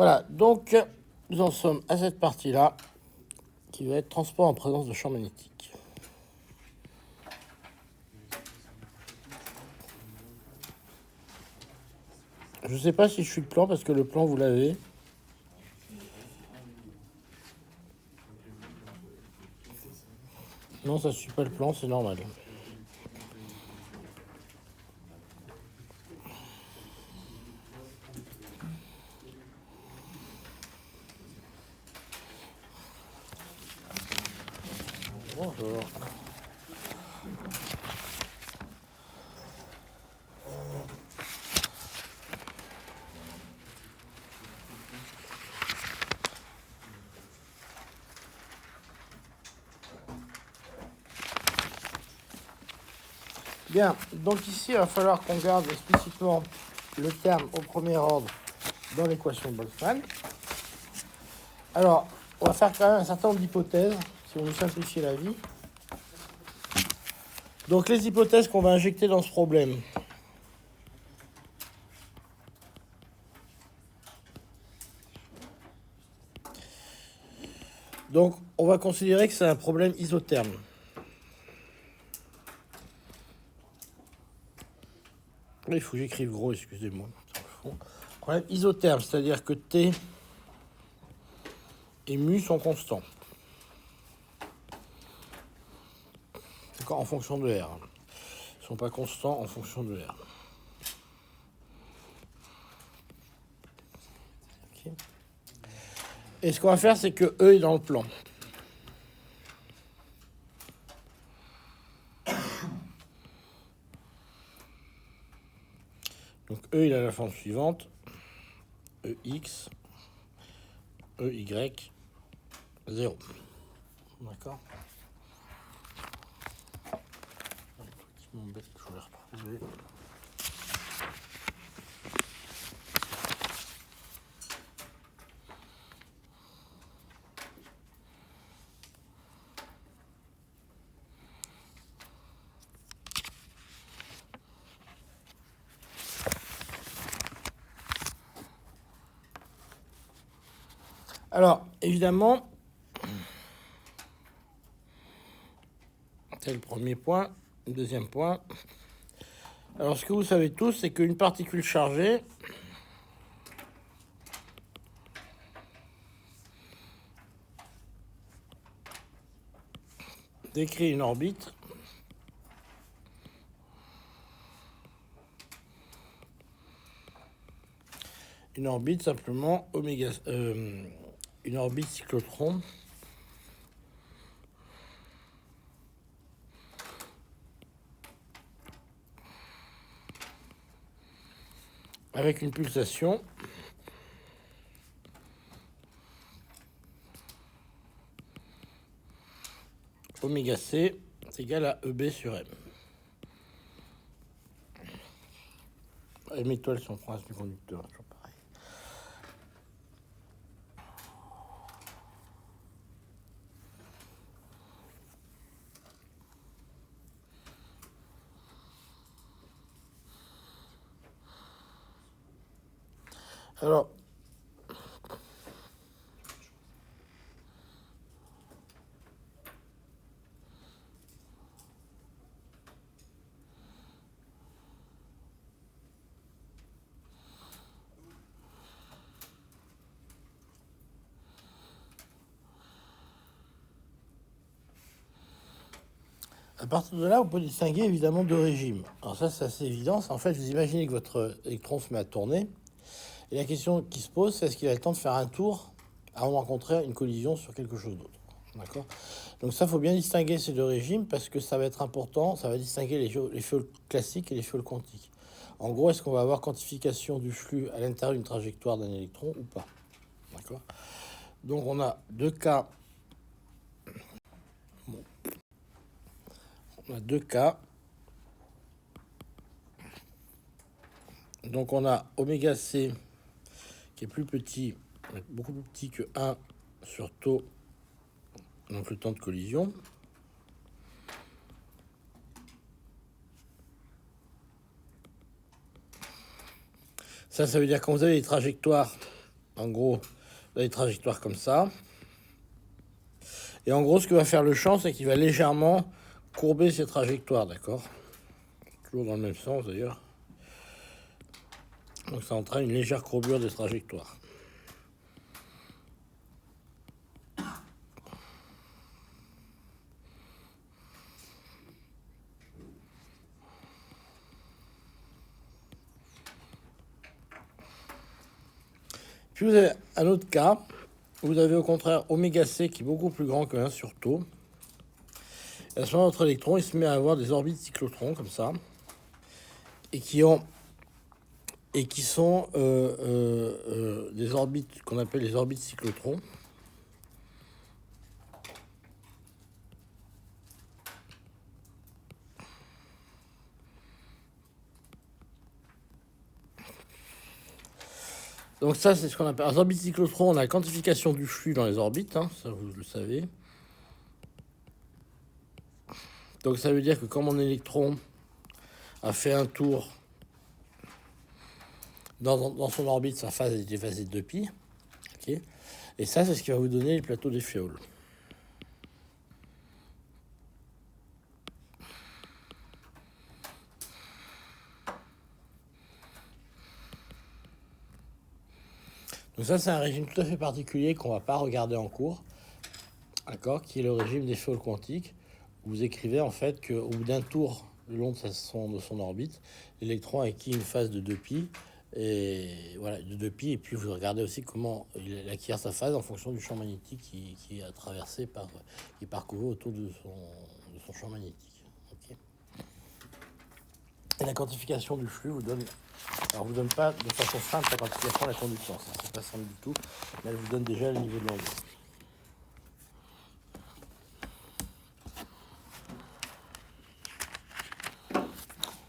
Voilà, donc nous en sommes à cette partie-là, qui va être transport en présence de champ magnétique. Je ne sais pas si je suis le plan, parce que le plan, vous l'avez. Non, ça ne suit pas le plan, c'est normal. Bonjour. Bien, donc ici, il va falloir qu'on garde explicitement le terme au premier ordre dans l'équation de Boltzmann. Alors, on va faire quand même un certain nombre d'hypothèses, si on veut simplifier la vie. Donc, les hypothèses qu'on va injecter dans ce problème. Donc, on va considérer que c'est un problème isotherme. Il faut que j'écrive gros, excusez-moi. Problème isotherme, c'est-à-dire que T et mu sont constants. D'accord, en fonction de R. Ils ne sont pas constants en fonction de R. Okay. Et ce qu'on va faire, c'est que E est dans le plan. Donc E, il a la forme suivante. EX, EY, 0. D'accord. Un truc qui m'embête, que je vais retrouver. Alors, évidemment, c'est le premier point. Le deuxième point. Alors, ce que vous savez tous, c'est qu'une particule chargée décrit une orbite simplement oméga, une orbite cyclotron avec une pulsation oméga c est égal à EB sur M. M étoile si on prend du conducteur, toujours pareil. Alors, à partir de là, vous pouvez distinguer évidemment deux régimes. Alors ça, c'est assez évident. En fait, vous imaginez que votre électron se met à tourner. Et la question qui se pose, c'est est-ce qu'il a le temps de faire un tour avant de rencontrer une collision sur quelque chose d'autre. D'accord. Donc ça, il faut bien distinguer ces deux régimes parce que ça va être important. Ça va distinguer les fioles classiques et les fioles quantiques. En gros, est-ce qu'on va avoir quantification du flux à l'intérieur d'une trajectoire d'un électron ou pas. D'accord. Donc on a deux cas. Bon. On a deux cas. Donc on a oméga c qui est plus petit, beaucoup plus petit que 1 sur tau, donc le temps de collision. Ça veut dire quand vous avez des trajectoires En gros, vous avez des trajectoires comme ça. Et en gros, ce que va faire le champ, c'est qu'il va légèrement courber ses trajectoires, d'accord? Toujours dans le même sens, d'ailleurs. Donc ça entraîne une légère courbure des trajectoires. Puis vous avez un autre cas, vous avez au contraire oméga C qui est beaucoup plus grand que 1 sur tau. Et à ce moment, notre électron, il se met à avoir des orbites cyclotrons, comme ça, et qui sont des orbites qu'on appelle les orbites cyclotrons. Donc ça, c'est ce qu'on appelle les orbites cyclotrons. On a la quantification du flux dans les orbites, hein, ça vous le savez. Donc ça veut dire que quand mon électron a fait un tour dans son orbite, sa phase est déphasée de pi. Okay. Et ça, c'est ce qui va vous donner les plateaux d'Éféol. Donc ça, c'est un régime tout à fait particulier qu'on ne va pas regarder en cours, d'accord, qui est le régime d'Éféol quantique. Vous écrivez en fait qu'au bout d'un tour le long de son orbite, l'électron a acquis une phase de 2π, et voilà, de 2π, et puis vous regardez aussi comment il acquiert sa phase en fonction du champ magnétique qui a traversé qui parcouru autour de son champ magnétique. Okay. Et la quantification du flux vous donne, alors vous donne pas de façon simple la quantification de la conductance, c'est pas simple du tout, mais elle vous donne déjà le niveau de l'onde.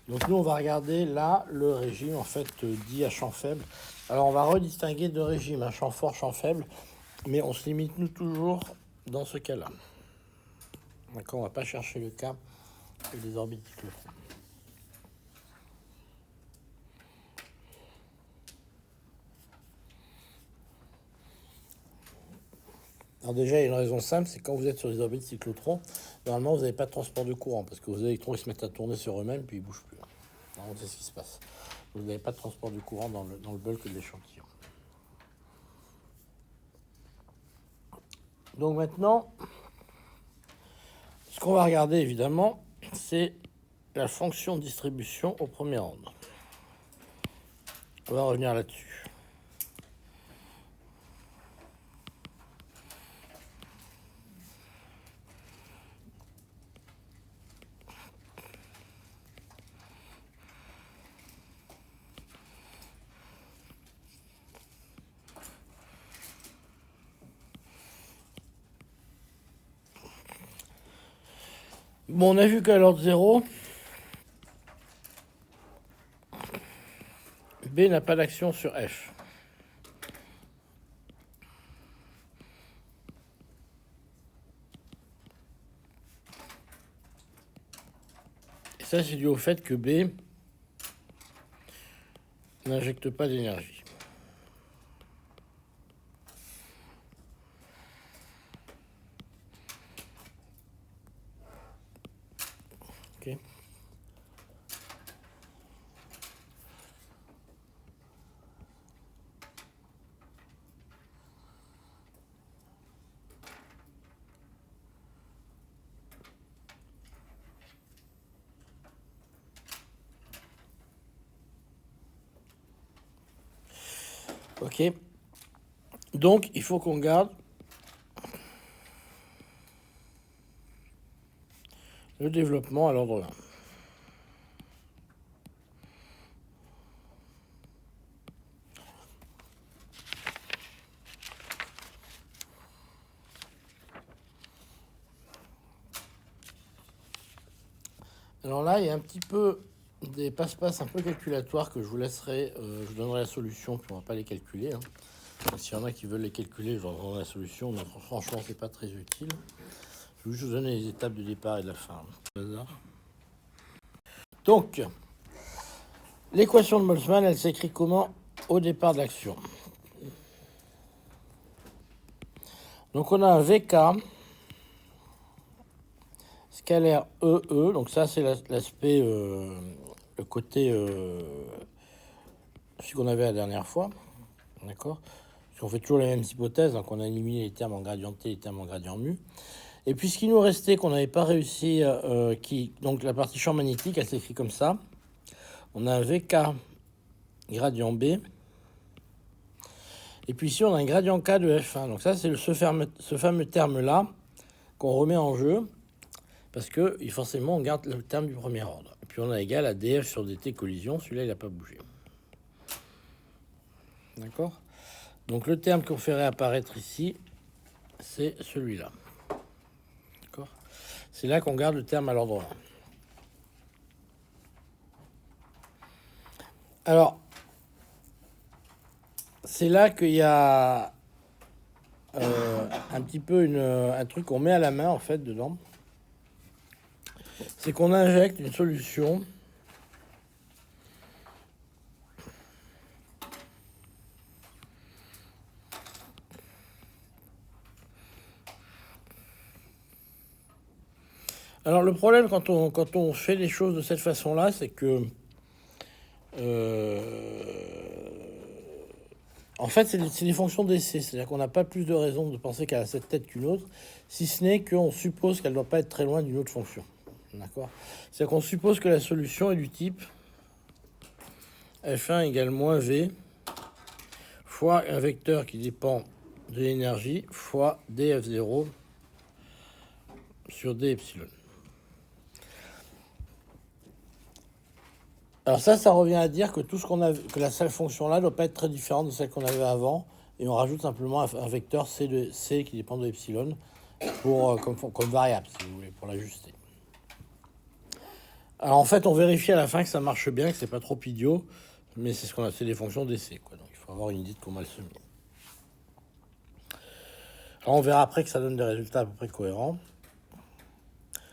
Donc nous, on va regarder là le régime en fait dit à champ faible. Alors on va redistinguer deux régimes, un champ fort, champ faible, mais on se limite nous toujours dans ce cas-là. D'accord, on va pas chercher le cas des orbites cyclotrons. Alors déjà, il y a une raison simple, c'est quand vous êtes sur les orbites cyclotrons, normalement vous n'avez pas de transport de courant, parce que vos électrons ils se mettent à tourner sur eux-mêmes, puis ils ne bougent plus. Alors c'est ce qui se passe. Vous n'avez pas de transport de courant dans le bulk de l'échantillon. Donc maintenant, ce qu'on va regarder évidemment, c'est la fonction de distribution au premier ordre. On va revenir là-dessus. Bon, on a vu qu'à l'ordre 0, B n'a pas d'action sur F. Et ça, c'est dû au fait que B n'injecte pas d'énergie. Ok. Ok. Donc, il faut qu'on garde le développement à l'ordre 1. Alors là, il y a un petit peu des passe-passe un peu calculatoires que je vous laisserai. Je vous donnerai la solution, puis on ne va pas les calculer. Hein. S'il y en a qui veulent les calculer, je leur donnerai la solution. Mais franchement, c'est pas très utile. Je vais juste vous donner les étapes de départ et de la fin. Donc, l'équation de Boltzmann, elle s'écrit comment au départ de l'action? Donc on a un VK scalaire EE, donc ça c'est l'aspect, le côté, celui qu'on avait la dernière fois, d'accord? Parce qu'on fait toujours les mêmes hypothèses, donc on a éliminé les termes en gradient T et les termes en gradient mu. Et puis ce qui nous restait, qu'on n'avait pas réussi, donc la partie champ magnétique, elle s'écrit comme ça. On a un VK gradient B. Et puis ici, on a un gradient K de F1. Donc ça, c'est ce fameux terme-là qu'on remet en jeu, parce que forcément, on garde le terme du premier ordre. Et puis on a égal à df sur dt collision. Celui-là, il n'a pas bougé. D'accord? Donc le terme qu'on ferait apparaître ici, c'est celui-là. D'accord? C'est là qu'on garde le terme à l'ordre 1. Alors, c'est là qu'il y a un petit peu un truc qu'on met à la main, en fait, dedans. C'est qu'on injecte une solution Alors le problème quand on fait les choses de cette façon-là, c'est que en fait c'est des fonctions d'essai, c'est-à-dire qu'on n'a pas plus de raison de penser qu'elle a cette tête qu'une autre, si ce n'est qu'on suppose qu'elle ne doit pas être très loin d'une autre fonction. D'accord? C'est-à-dire qu'on suppose que la solution est du type f1 égale moins v fois un vecteur qui dépend de l'énergie fois df0 sur d epsilon. Alors ça revient à dire que tout ce qu'on a, que la seule fonction là ne doit pas être très différente de celle qu'on avait avant, et on rajoute simplement un vecteur c qui dépend de epsilon pour comme variable, si vous voulez, pour l'ajuster. Alors en fait, on vérifie à la fin que ça marche bien, que c'est pas trop idiot, mais c'est ce qu'on a fait des fonctions d'essai, quoi. Donc il faut avoir une idée de comment elles se mettent. Alors on verra après que ça donne des résultats à peu près cohérents.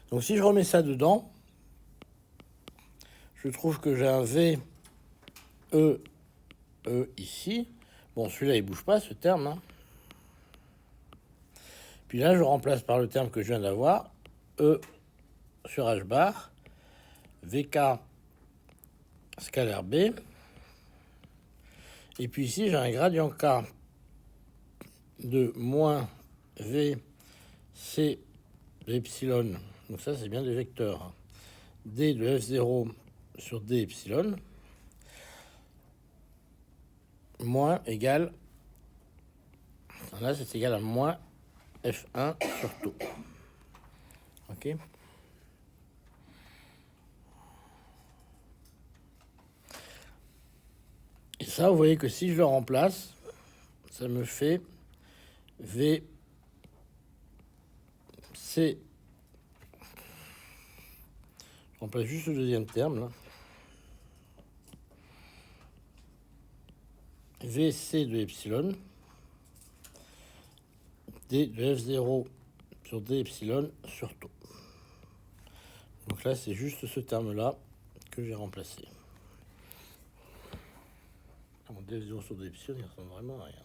Donc si je remets ça dedans, je trouve que j'ai un V, E, E ici. Bon, celui-là, il bouge pas, ce terme. Hein. Puis là, je remplace par le terme que je viens d'avoir, E sur H bar, VK scalaire B. Et puis ici, j'ai un gradient K de moins V, C de epsilon. Donc ça, c'est bien des vecteurs. D de F0 sur D epsilon. Moins égal, là c'est égal à moins F1 sur tout. Ok. Et ça, vous voyez que si je le remplace, ça me fait V C. Je remplace juste le deuxième terme là. VC de epsilon, D de F0 sur D epsilon sur tout. Donc là, c'est juste ce terme-là que j'ai remplacé. Mon D0 sur D epsilon, il ressemble vraiment à rien.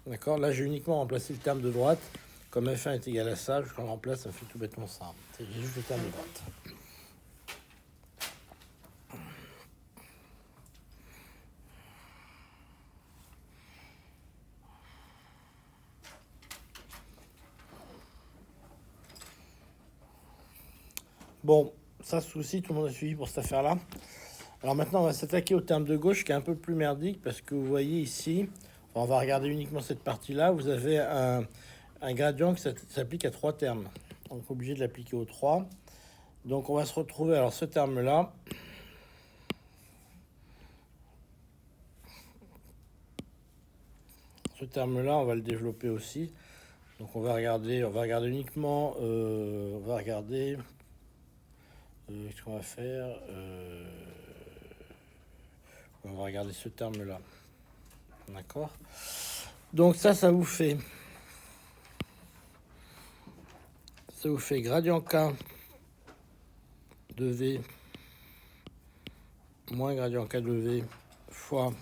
D'accord, là, j'ai uniquement remplacé le terme de droite. Comme F1 est égal à ça, je le remplace, ça fait tout bêtement ça. C'est juste le terme de droite. Bon, ça, souci, tout le monde a suivi pour cette affaire-là. Alors maintenant, on va s'attaquer au terme de gauche qui est un peu plus merdique parce que vous voyez ici, on va regarder uniquement cette partie-là, vous avez un gradient qui s'applique à 3 termes. Donc, obligé de l'appliquer aux 3. Donc, on va se retrouver, alors ce terme-là, on va le développer aussi. Donc, on va regarder uniquement, qu'est-ce qu'on va faire on va regarder ce terme-là. D'accord? Donc, ça vous fait gradient K de V moins gradient K de V fois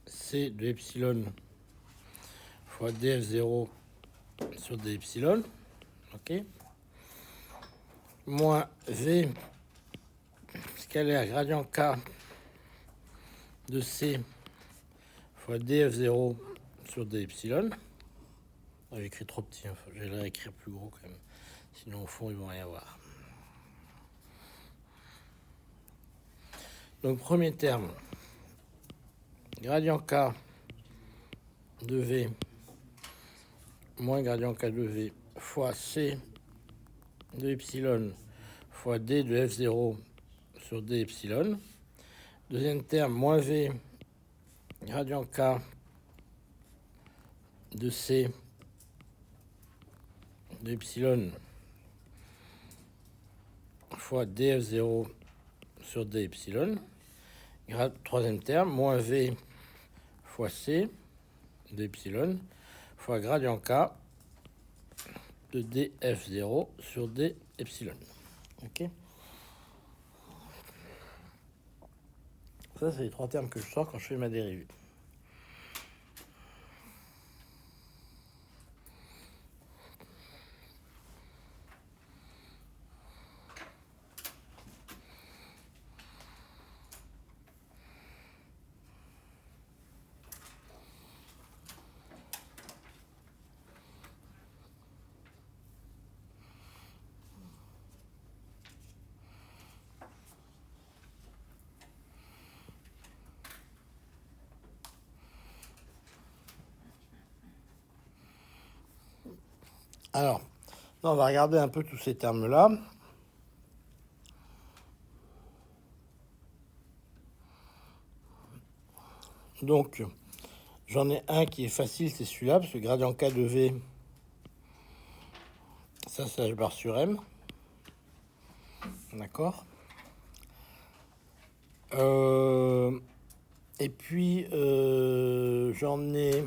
C de epsilon fois df0 sur d epsilon, ok, moins V scalaire gradient K de C fois df0 sur d epsilon. J'ai écrit trop petit, hein. Je vais l'écrire plus gros quand même. Sinon, au fond, ils vont rien voir. Donc, premier terme, gradient K de V moins gradient K de V fois C de epsilon fois D de F0 sur D epsilon. Deuxième terme, moins V gradient K de C de epsilon fois df0 sur d epsilon. Troisième terme, moins v fois c de epsilon fois gradient k de df0 sur d epsilon. Ok. Ça, c'est les trois termes que je sors quand je fais ma dérivée. Alors, on va regarder un peu tous ces termes-là. Donc, j'en ai un qui est facile, c'est celui-là, parce que gradient K de V, ça, c'est H bar sur M. D'accord. Et puis, j'en ai...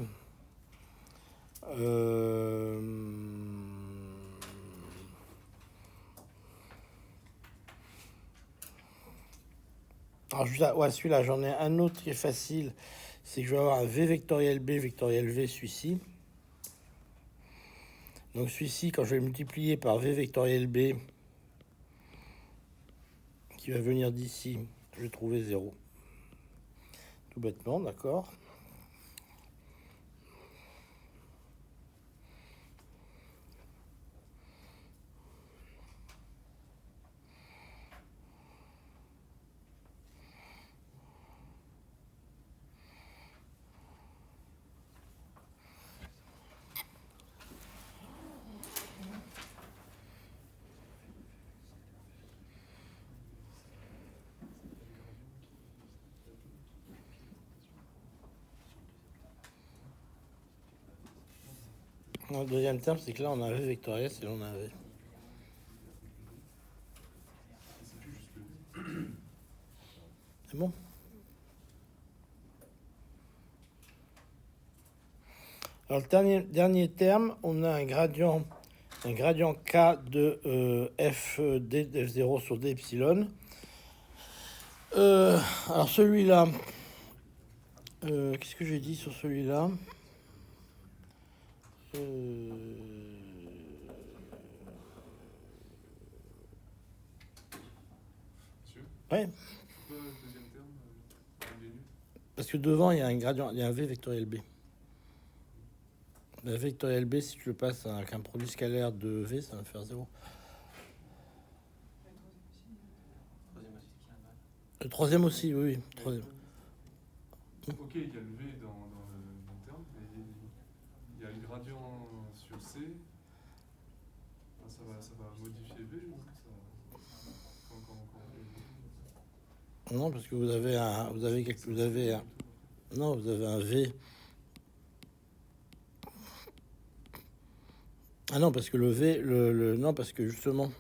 Alors, ouais, celui-là, j'en ai un autre qui est facile. C'est que je vais avoir un V vectoriel B vectoriel V, celui-ci. Donc, celui-ci, quand je vais le multiplier par V vectoriel B, qui va venir d'ici, je vais trouver 0. Tout bêtement, d'accord. Le deuxième terme, c'est que là, on a un V vectoriel, c'est là, on a un V. C'est bon? Alors, le dernier terme, on a un gradient K de F D F0 sur D epsilon. Alors, celui-là, qu'est-ce que j'ai dit sur celui-là? Ouais. Parce que devant, il y a un gradient, il y a un V vectoriel B. Le vectoriel B, si tu le passes avec un produit scalaire de V, ça va faire 0. Le troisième aussi, oui. Troisième. Ok, il y a le V dans le terme, mais il y a le gradient sur C. Ça va modifier V ou Non, parce que vous avez un V. Ah non, parce que le V, non, parce que justement,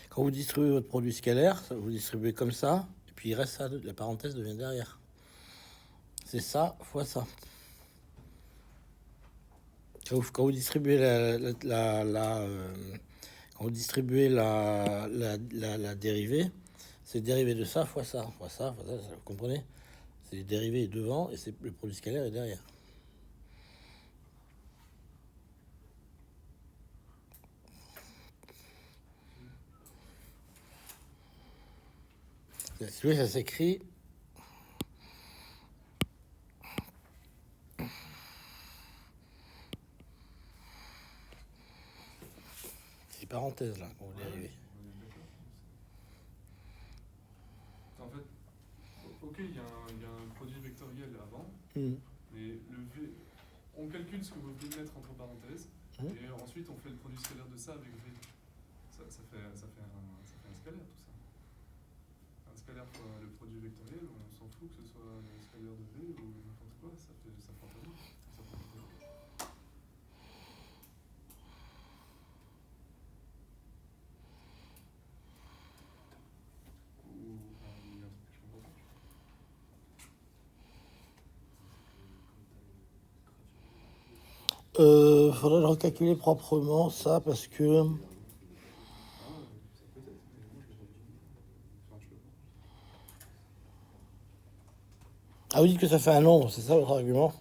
quand vous distribuez votre produit scalaire, vous distribuez comme ça, et puis il reste ça, la parenthèse devient derrière. C'est ça fois ça. Quand vous distribuez quand vous distribuez la dérivée, c'est le dérivé de ça fois ça, fois ça, fois ça, vous comprenez? C'est le dérivé est devant et c'est le produit scalaire est derrière. Si vous voulez, ça s'écrit c'est parenthèse là quand vous dérivez. En fait, ok, il y a un produit vectoriel avant, mais le V, on calcule ce que vous venez de mettre entre parenthèses, et ensuite on fait le produit scalaire de ça avec V. Ça fait un scalaire tout ça. Un scalaire pour le produit vectoriel, on s'en fout que ce soit le scalaire de V ou n'importe quoi, ça fait un produit. Faudrait le recalculer proprement ça parce que ah, vous dites que ça fait un nombre, c'est ça votre argument?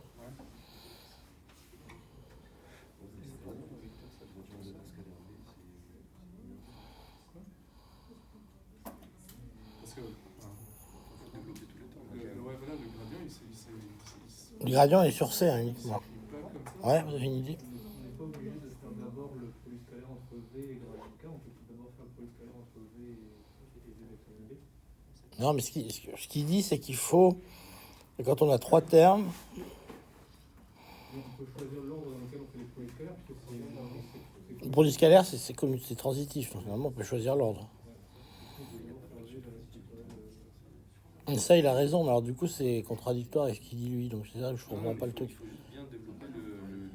Parce que ouais, voilà, le gradient, Le gradient est sur C hein, uniquement. pas comme ça. Ouais, vous avez une idée? On n'est pas obligé de faire d'abord le produit scalaire entre V et gradient K, on peut tout d'abord faire le produit scalaire entre V et V vectoriel B. Non, mais ce qu'il dit, c'est qu'il faut, quand on a trois termes, On peut choisir l'ordre dans lequel on fait les produits scalaires, parce que le produit scalaire, c'est transitif, donc finalement on peut choisir l'ordre. Et ça, il a raison, mais alors du coup, c'est contradictoire avec ce qu'il dit lui, donc c'est ça, je comprends pas le truc. Il faut juste bien développer le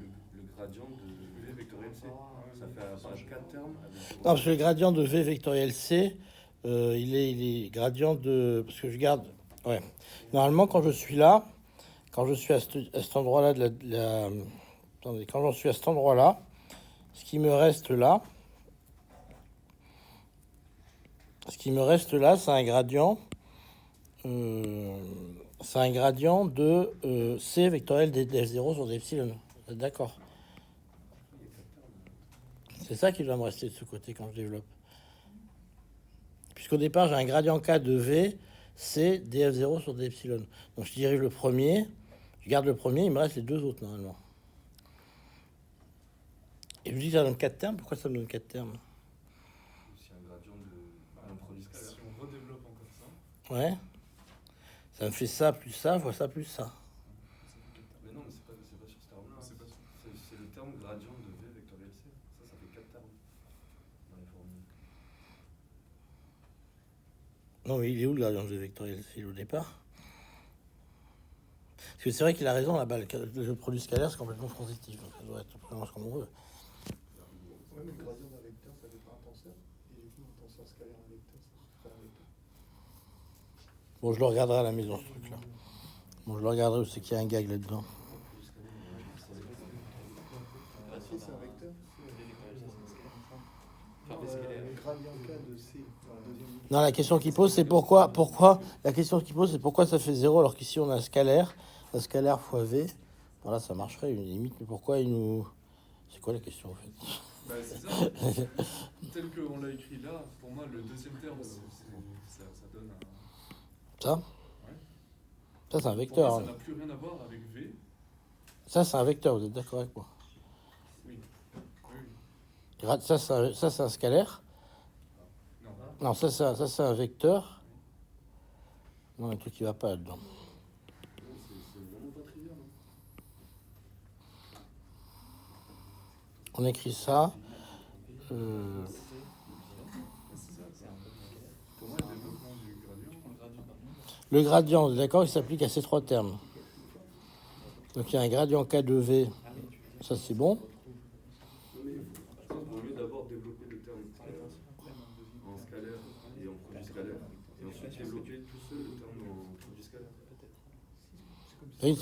gradient de V vectoriel C. Ça fait apparaître 4 termes. Non, parce que le gradient de V vectoriel C, il est gradient de... Parce que je garde... Ouais. Normalement, quand je suis là, quand je suis à cet endroit-là Attendez, quand j'en suis à cet endroit-là, ce qui me reste là, c'est un gradient... c'est un gradient de C vectoriel df0 sur d'epsilon. Vous êtes d'accord? C'est ça qui doit me rester de ce côté quand je développe. Puisqu'au départ, j'ai un gradient K de V, C df0 sur d'epsilon. Donc je dérive le premier, je garde le premier, il me reste les deux autres normalement. Et je vous dis que ça donne 4 termes. Pourquoi ça me donne 4 termes? C'est un gradient de produit scalaire. Si on redéveloppe encore ça, Ouais. Ça me fait ça plus ça, fois ça plus ça. Mais non, mais c'est pas sur ce terme-là. c'est pas sûr. C'est le terme gradient de V vectoriel C. Ça fait 4 termes dans les formules. Non, mais il est où le gradient de V vectoriel? C'est au départ. Parce que c'est vrai qu'il a raison, là-bas, le produit scalaire, c'est complètement transitif. Donc ça doit être vraiment ce qu'on veut. Ouais, mais le gradient d'un vecteur, ça fait pas un tenseur. Et du coup, un tenseur scalaire, un vecteur, ça fait un vecteur. Bon, je le regarderai à la maison, ce truc-là. Bon, je le regarderai où c'est qu'il y a un gag là-dedans. Si, c'est un vecteur. Le gradient K de C dans la deuxième ligne. Non, la question qu'il pose, c'est la question qu'il pose, c'est pourquoi ça fait 0 alors qu'ici on a un scalaire fois V. Voilà, ça marcherait, une limite, mais pourquoi il nous... C'est quoi la question, en fait? Bah, c'est ça. Tel qu'on l'a écrit là, pour moi, le deuxième terme, ça donne un... Ça? Ouais. Ça, c'est un Pour vecteur. moi, ça Hein. n'a plus rien à voir avec V. Ça, c'est un vecteur, vous êtes d'accord avec moi? Oui. Ça, c'est un scalaire. Non. Non, ça, c'est un vecteur. Non, il y a un truc qui va pas là-dedans. C'est vraiment pas trivial. On écrit ça. Pour moi, le développement du gradient. Le gradient, vous êtes d'accord, il s'applique à ces trois termes. Donc il y a un gradient K de V. Ça, c'est bon. On mieux d'abord développer le terme en scalaire et en produit scalaire. Et ensuite développer tout seul le terme en produit scalaire. Oui,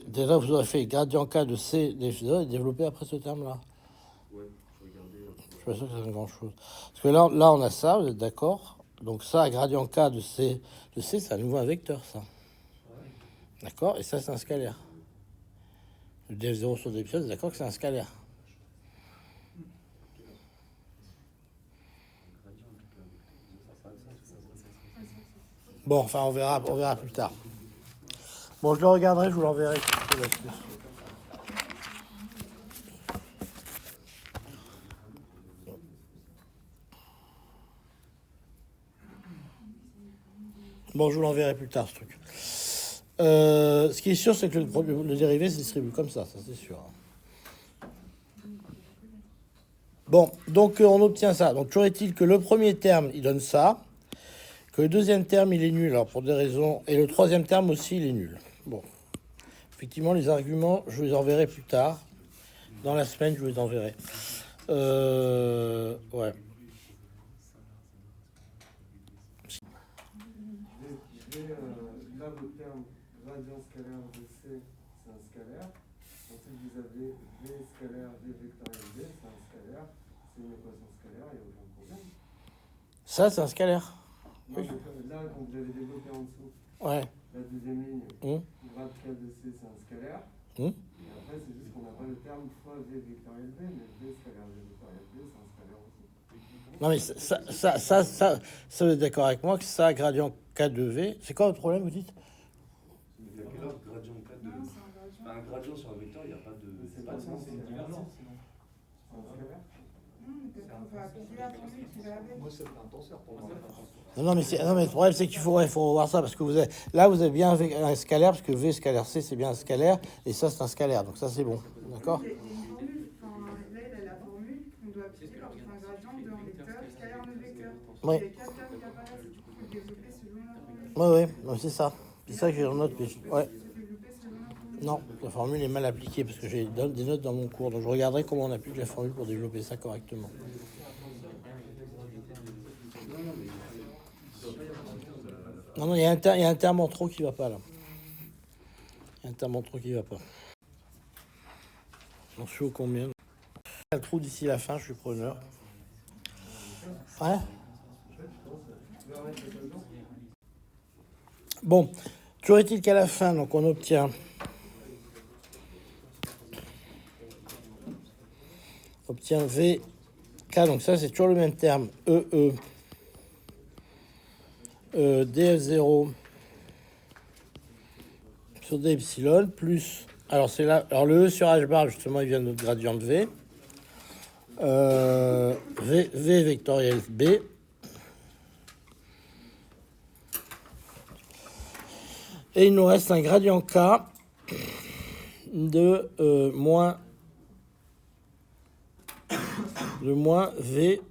déjà, vous aurez fait gradient K de C df0 et développé après ce terme-là. Ouais, je regardais. Je suis pas sûr que ça donne grand-chose. Parce que là, on a ça, vous êtes d'accord? Donc ça, gradient K de C, c'est à nouveau un vecteur, ça. D'accord? Et ça, c'est un scalaire. Le df0 sur depsilon, c'est d'accord que c'est un scalaire. Bon, enfin, on verra plus tard. Bon, je le regarderai, je vous l'enverrai. Bon, je vous l'enverrai plus tard, ce truc. Ce qui est sûr, c'est que le dérivé se distribue comme ça c'est sûr. Bon, donc on obtient ça. Donc, toujours est-il que le premier terme, il donne ça, que le deuxième terme, il est nul, alors pour des raisons, et le troisième terme aussi, il est nul. Bon, effectivement, les arguments, je vous les enverrai plus tard. Dans la semaine, je vous les enverrai. Ouais. Là, le terme gradient scalaire de C, c'est un scalaire. Ensuite, vous avez V scalaire, V vectoriel V, c'est un scalaire. C'est une équation scalaire, il n'y a aucun problème. Ça, c'est un scalaire. Non, oui. Là, quand vous avez développé en dessous, ouais. La deuxième ligne, grade K de C, c'est un scalaire. Et après, c'est juste qu'on n'a pas le terme fois V vectoriel V, mais V scalaire V vectoriel V, c'est un scalaire aussi. Non, mais ça vous êtes d'accord avec moi que ça, gradient K de V, c'est quoi votre problème, vous dites? Il y a quel ordre gradient K de V? Un gradient sur un vecteur, il n'y a pas de sens. C'est une divergence, sinon. C'est un scalaire. Moi, c'est un tenseur pour moi. Non, mais le problème, c'est qu'il faut revoir ça, parce que vous avez bien un scalaire, parce que V scalaire C, c'est bien un scalaire, et ça, c'est un scalaire, donc ça, c'est bon. D'accord? Il y a une formule, là, il a la formule qu'on doit appliquer lorsqu'on fait un gradient d'un vecteur, scalaire de vecteur. Oui. Il y a 4 termes qui apparaissent, du coup, il faut développer selon la formule. Oui, c'est ça. C'est ça que j'ai en note. Ouais. Non, la formule est mal appliquée, parce que j'ai des notes dans mon cours, donc je regarderai comment on applique la formule pour développer ça correctement. Non, il y a un terme en trop qui va pas, là. Il y a un terme en trop qui va pas. J'en suis au combien? Un trou d'ici la fin, je suis preneur. Ouais. Bon, toujours est-il qu'à la fin, donc on obtient V, K, donc ça c'est toujours le même terme, df0 sur d epsilon, plus, alors c'est là, alors le E sur h bar, justement, il vient de notre gradient de V, V vectoriel B, et il nous reste un gradient K de moins V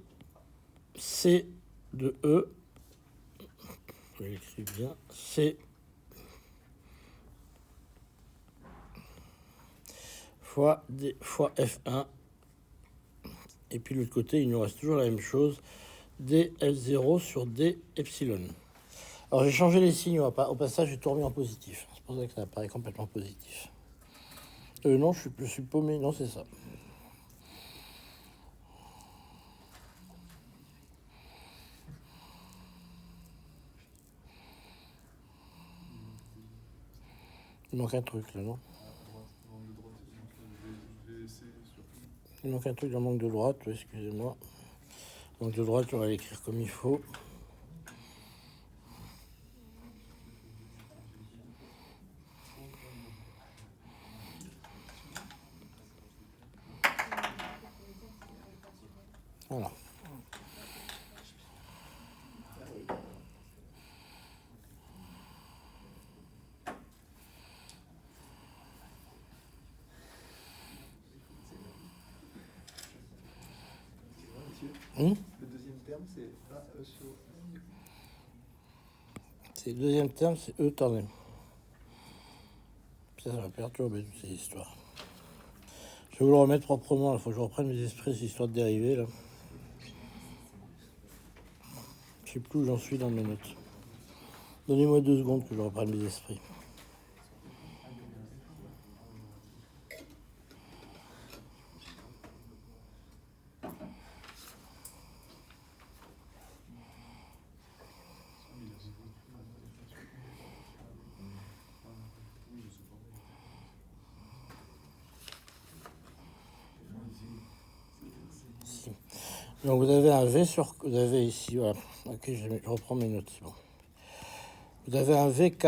C de E. Je l'écris bien. C fois D fois F1. Et puis de l'autre côté, il nous reste toujours la même chose. D F0 sur D epsilon. Alors j'ai changé les signes au passage, j'ai tout remis en positif. C'est pour ça que ça apparaît complètement positif. Non, je suis paumé. Non, c'est ça. Il manque un truc là, non? Il manque un truc dans le manque de droite, excusez-moi. Manque de droite, on va l'écrire comme il faut. Voilà. Le deuxième terme, c'est AE sur... Le deuxième terme, c'est E tandem. Ça va perturber toutes ces histoires. Je vais vous le remettre proprement. Il faut que je reprenne mes esprits, cette histoire de dérivée, là. Je sais plus où j'en suis dans mes notes. Donnez-moi 2 secondes que je reprenne mes esprits. Donc vous avez un V sur... Vous avez ici, voilà. Ok, je reprends mes notes, c'est bon. Vous avez un VK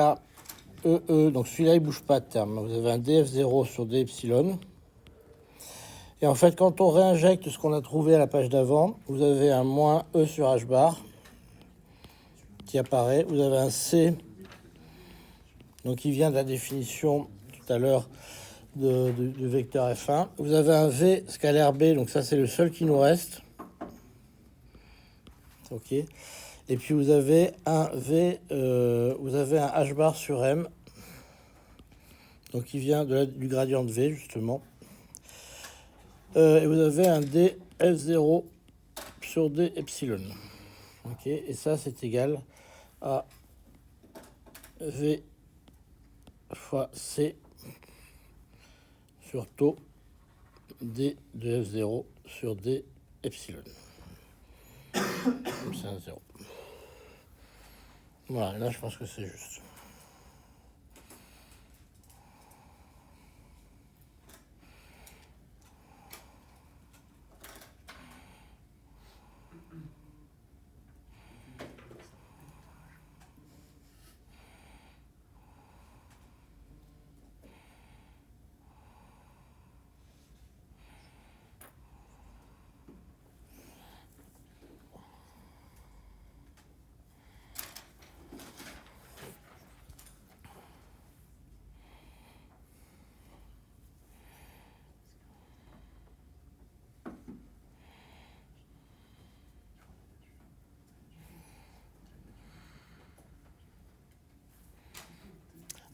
EE, donc celui-là, il bouge pas de terme. Vous avez un DF0 sur D epsilon. Et en fait, quand on réinjecte ce qu'on a trouvé à la page d'avant, vous avez un moins E sur H bar qui apparaît. Vous avez un C, donc qui vient de la définition tout à l'heure du vecteur F1. Vous avez un V scalaire B, donc ça, c'est le seul qui nous reste. Ok. Et puis vous avez un V, vous avez un H bar sur M, donc qui vient du gradient de V, justement. Et vous avez un D F0 sur D epsilon. Ok. Et ça, c'est égal à V fois C sur taux D de F0 sur D epsilon. C'est un 0. Voilà, là je pense que c'est juste.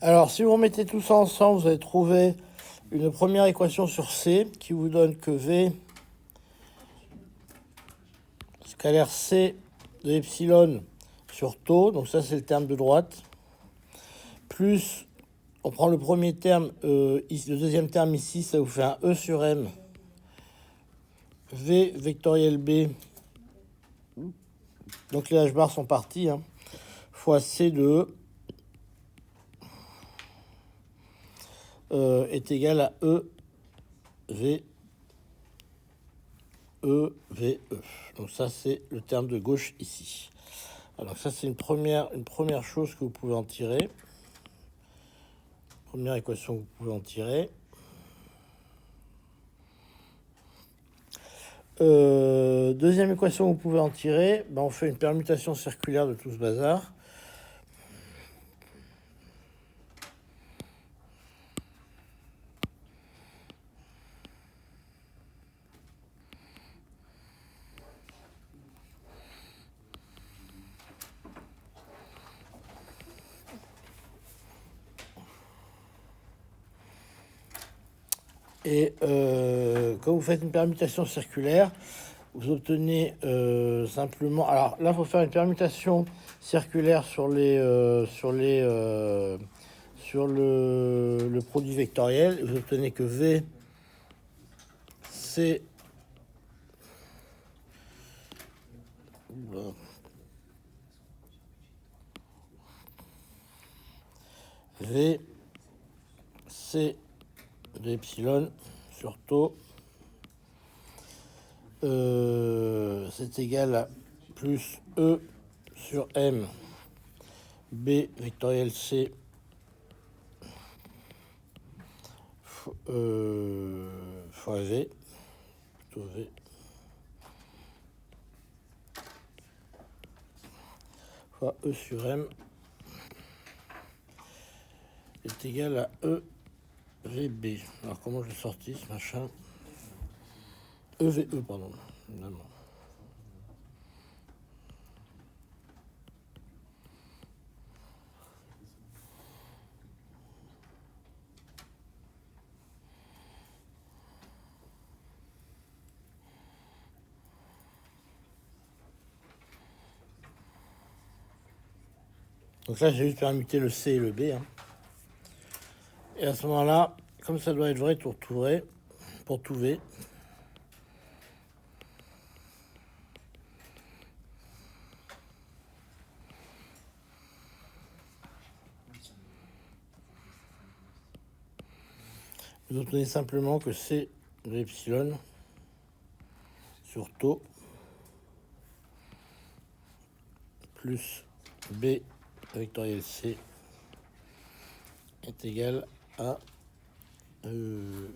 Alors, si vous remettez tout ça ensemble, vous allez trouver une première équation sur C qui vous donne que V scalaire C de epsilon sur taux, donc ça c'est le terme de droite, plus, on prend le premier terme, le deuxième terme ici, ça vous fait un E sur M, V vectoriel B, donc les H bars sont partis, hein, fois C de E, est égal à E, V, E, V, E. Donc ça, c'est le terme de gauche ici. Alors ça, c'est une première chose que vous pouvez en tirer. Première équation que vous pouvez en tirer. Deuxième équation que vous pouvez en tirer, ben on fait une permutation circulaire de tout ce bazar. Et quand vous faites une permutation circulaire, vous obtenez simplement... Alors là, il faut faire une permutation circulaire sur le produit vectoriel. Vous obtenez que V, C... V, C de epsilon sur taux, c'est égal à plus E sur M, B vectoriel C fois V, plutôt V, fois E sur M est égal à E VB. Alors comment je l'ai sorti ce machin? EVE, pardon. Finalement. Donc là, j'ai juste permuté le C et le B. Hein. Et à ce moment-là, comme ça doit être vrai pour tout vrai, pour tout V, vous obtenez simplement que C de epsilon sur taux plus B vectoriel C est égal à EE.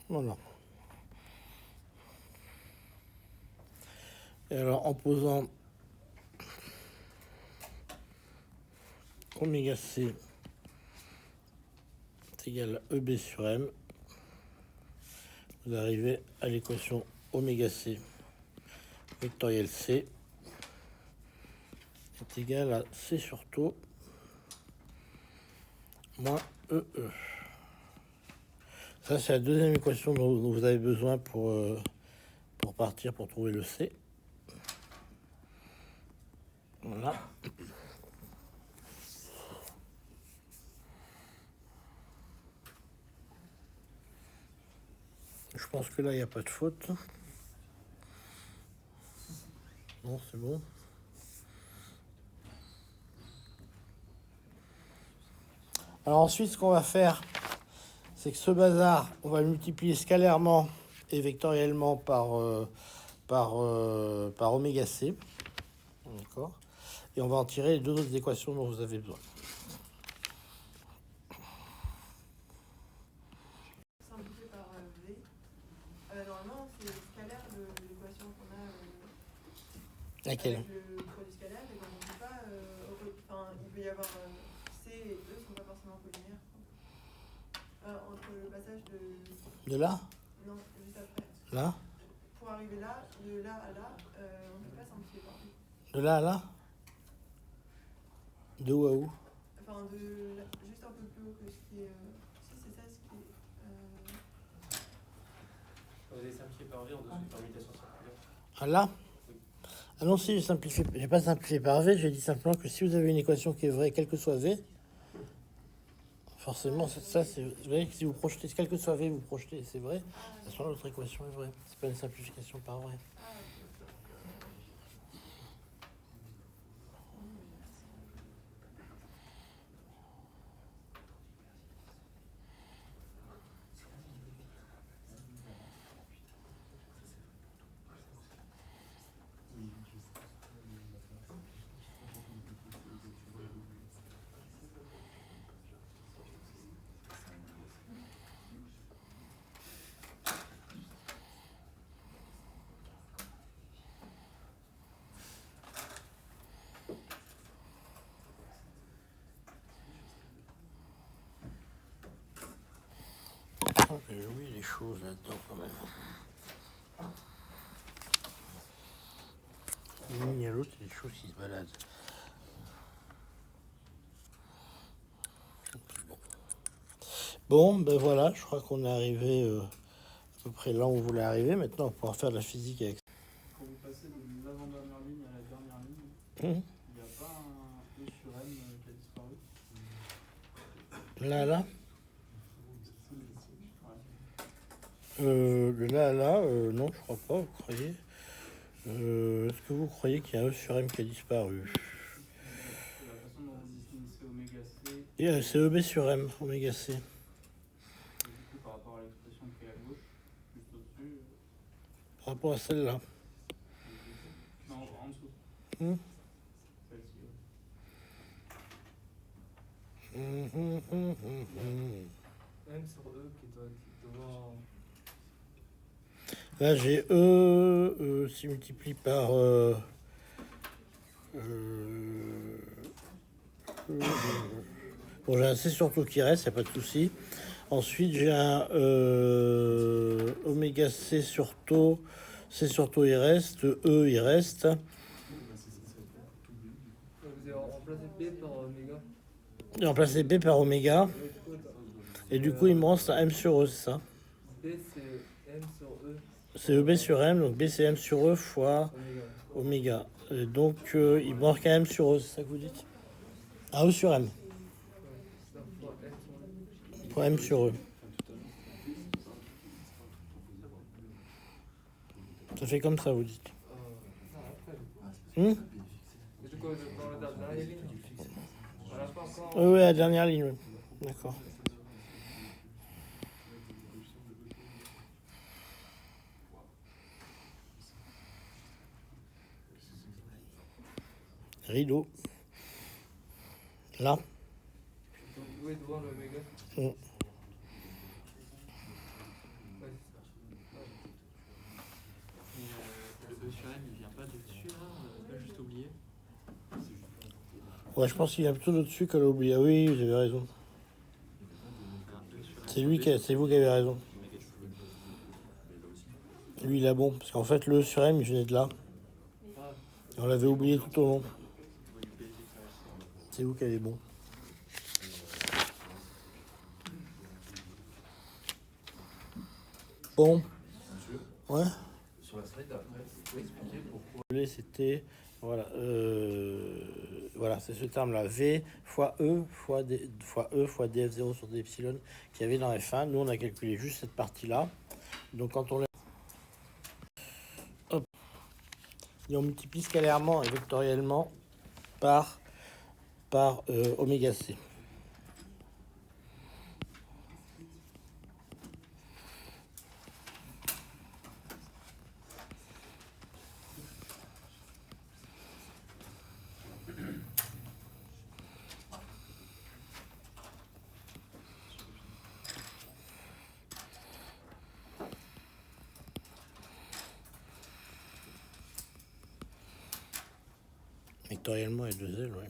Voilà. Et alors, en posant oméga C est égal à EB sur M, vous arrivez à l'équation oméga C vectoriel C est égal à C sur tau moins EE. Ça, c'est la deuxième équation dont vous avez besoin pour partir, pour trouver le C. Voilà. Je pense que là, il n'y a pas de faute. Non, c'est bon. Alors ensuite, ce qu'on va faire, c'est que ce bazar, on va le multiplier scalairement et vectoriellement par oméga C. D'accord. Et on va en tirer les deux autres équations dont vous avez besoin. Simplifié par V. Normalement, c'est scalaire l'équation qu'on a Laquelle? avec le produit scalaire, et donc on peut pas. Enfin, il peut y avoir C et E sont pas forcément collinaires. Entre le passage de. De là? Non, juste après. Là? Pour arriver là, de là à là, on ne peut pas simplifier par V. De là à là? De où à où? Enfin, juste un peu plus haut que ce qui est. Si, c'est ça ce qui est. Vous avez simplifié par V en dessous de permutation circulaire. Ah là? Ah non, si, j'ai pas simplifié par V, j'ai dit simplement que si vous avez une équation qui est vraie, quel que soit V, forcément, ça c'est vrai que si vous projetez, quel que soit V, vous projetez, c'est vrai, à ce moment l'autre équation est vraie. C'est pas une simplification par vrai. J'ai oublié les choses là-dedans quand même. Il y a l'autre, il y a des choses qui se baladent. Bon, ben voilà, je crois qu'on est arrivé à peu près là où on voulait arriver. Maintenant, on pourra faire de la physique avec ça. Quand vous passez de l'avant-dernière ligne à la dernière ligne, il n'y a pas un E sur M qui a disparu. Là, de là à là, non, je crois pas, vous croyez. Est-ce que vous croyez qu'il y a un E sur M qui a disparu? La façon dont on dessine c'est oméga C, Et c'est EB sur M, oméga C. et du coup par rapport à l'expression qui est à gauche, juste au-dessus, Par rapport à celle-là. non, en dessous, Hum. celle-ci. M sur E qui doit devoir. Là, j'ai si multiplie par bon, j'ai un C sur tau qui reste, il n'y a pas de souci. Ensuite, j'ai un oméga C sur tau il reste, E il reste. Vous avez remplacé B par oméga. J'ai remplacé B par oméga. Et du coup, il me reste un M sur E, c'est ça? B c'est M sur E. C'est EB sur M, donc B c'est M sur E fois Oméga. oméga. Et donc, il me manque un M sur E, c'est ça que vous dites? Un E sur M. Fois M sur E. Ça fait comme ça, vous dites. Et du coup, dans la dernière ligne, à la fin encore. Oui, la dernière ligne, oui. D'accord. rideau. Là. Oui, devant l'oméga. Mm. Ouais, Le sur M, il vient pas de dessus, là, on a pas juste oublié. Ouais, je pense qu'il vient plutôt au-dessus qu'à l'oubli. Ah oui, vous avez raison. C'est vous qui avez raison. Lui, il a bon, parce qu'en fait, le sur M, il venait de là. Et on l'avait oublié tout au long. C'est vous qui avez bon. Bon. Ouais. Sur la slide d'après, vous pouvez expliquer pourquoi C'était, voilà, voilà, c'est ce terme-là, V fois E fois df0 sur d epsilon qu'il y avait dans F1. Nous, on a calculé juste cette partie-là. Donc, quand on hop, et on multiplie scalairement et vectoriellement par oméga c. Vectoriellement et 2L, oui.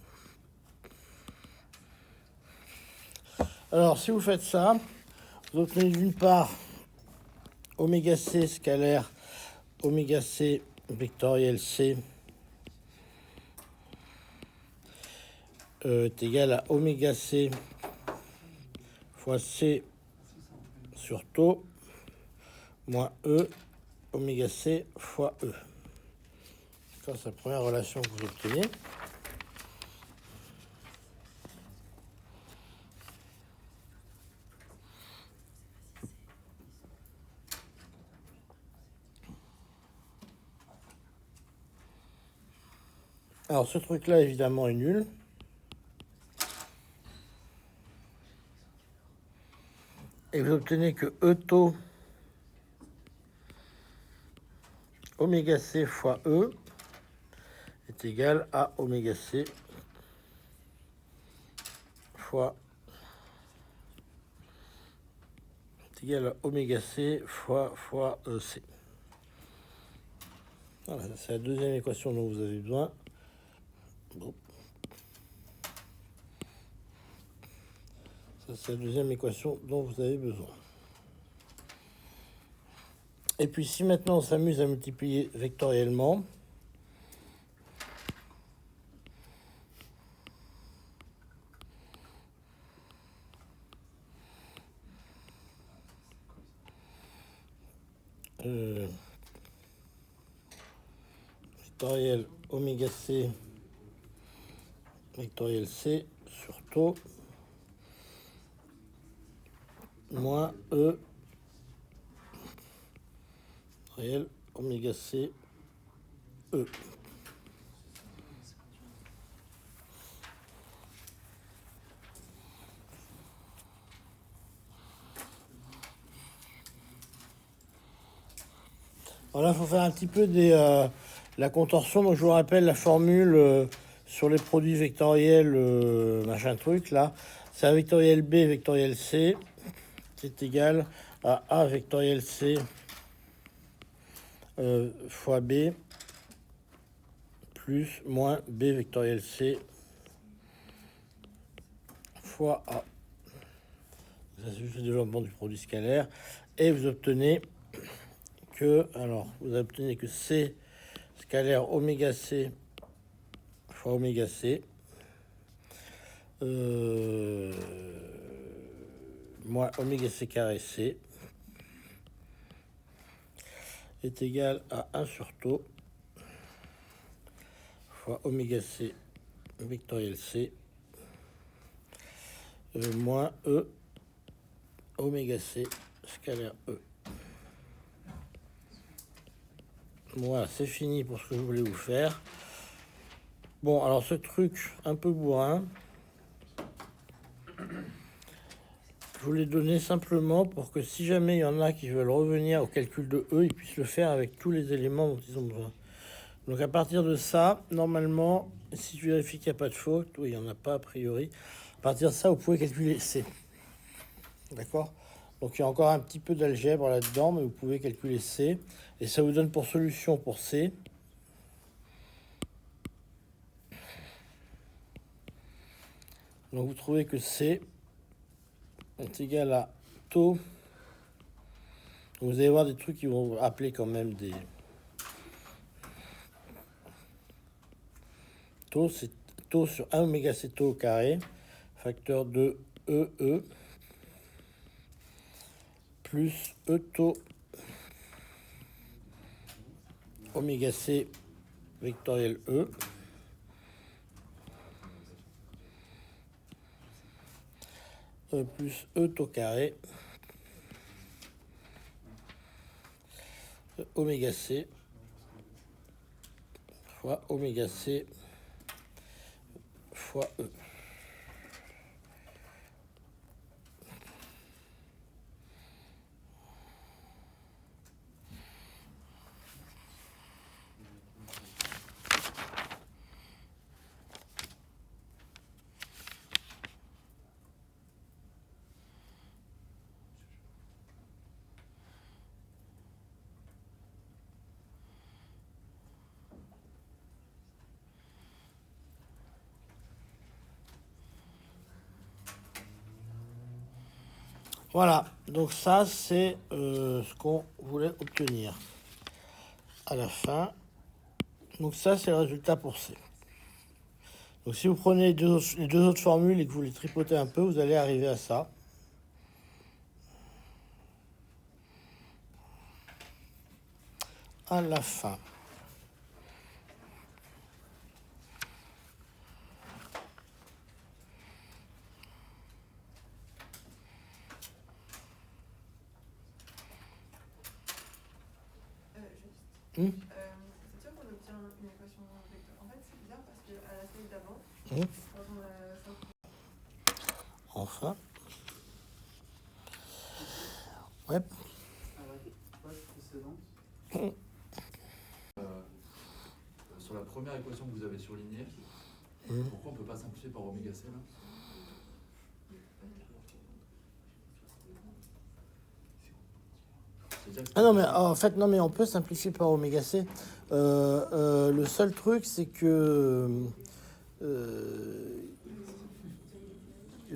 Alors, si vous faites ça, vous obtenez d'une part oméga c scalaire, oméga c vectoriel c est égal à oméga c fois c sur tau moins E oméga c fois E. Ça, c'est la première relation que vous obtenez. Alors, ce truc-là, évidemment, est nul. Et vous obtenez que E tau oméga c fois E est égal à oméga c fois est égal à oméga c fois C. Voilà, c'est la deuxième équation dont vous avez besoin. Bon. Ça, c'est la deuxième équation dont vous avez besoin. Et puis, si maintenant on s'amuse à multiplier vectoriellement, vectoriel oméga c vectoriel c sur tau moins E réel oméga c E. Alors là, il faut faire un petit peu la contorsion. Donc, je vous rappelle la formule sur les produits vectoriels, machin truc, là. C'est A vectoriel B vectoriel C, c'est égal à A vectoriel C fois B plus moins B vectoriel C fois A. Ça, c'est juste le développement du produit scalaire. Et vous obtenez que C scalaire oméga C fois oméga C moins oméga C carré C est égal à 1 sur tau fois oméga C vectoriel C moins E oméga C scalaire E. Voilà, c'est fini pour ce que je voulais vous faire. Bon, alors ce truc un peu bourrin, je vous l'ai donné simplement pour que si jamais il y en a qui veulent revenir au calcul de E, ils puissent le faire avec tous les éléments dont ils ont besoin. Donc à partir de ça, normalement, si tu vérifies qu'il n'y a pas de faute, oui, il n'y en a pas a priori, à partir de ça, vous pouvez calculer C. D'accord? Donc il y a encore un petit peu d'algèbre là-dedans, mais vous pouvez calculer C. Et ça vous donne pour solution pour C. Donc vous trouvez que C est égal à taux. Vous allez voir des trucs qui vont vous appeler quand même des... Taux, c'est taux sur 1 oméga C taux au carré, facteur de EE, plus E taux oméga C vectoriel E, plus E taux carré, oméga C, fois oméga C, fois E. Voilà, donc ça c'est ce qu'on voulait obtenir à la fin. Donc ça c'est le résultat pour C. Donc si vous prenez les deux autres formules et que vous les tripotez un peu, vous allez arriver à ça. À la fin. C'est sûr qu'on obtient une équation vectorielle. En fait, c'est bizarre parce qu'à la slide d'avant, quand on a sorti... Enfin. Ouais. À la page précédente. Sur la première équation que vous avez surlignée, pourquoi on ne peut pas simplifier par oméga C là? Ah non, mais en fait, non, mais on peut simplifier par oméga C. Le seul truc, c'est que... le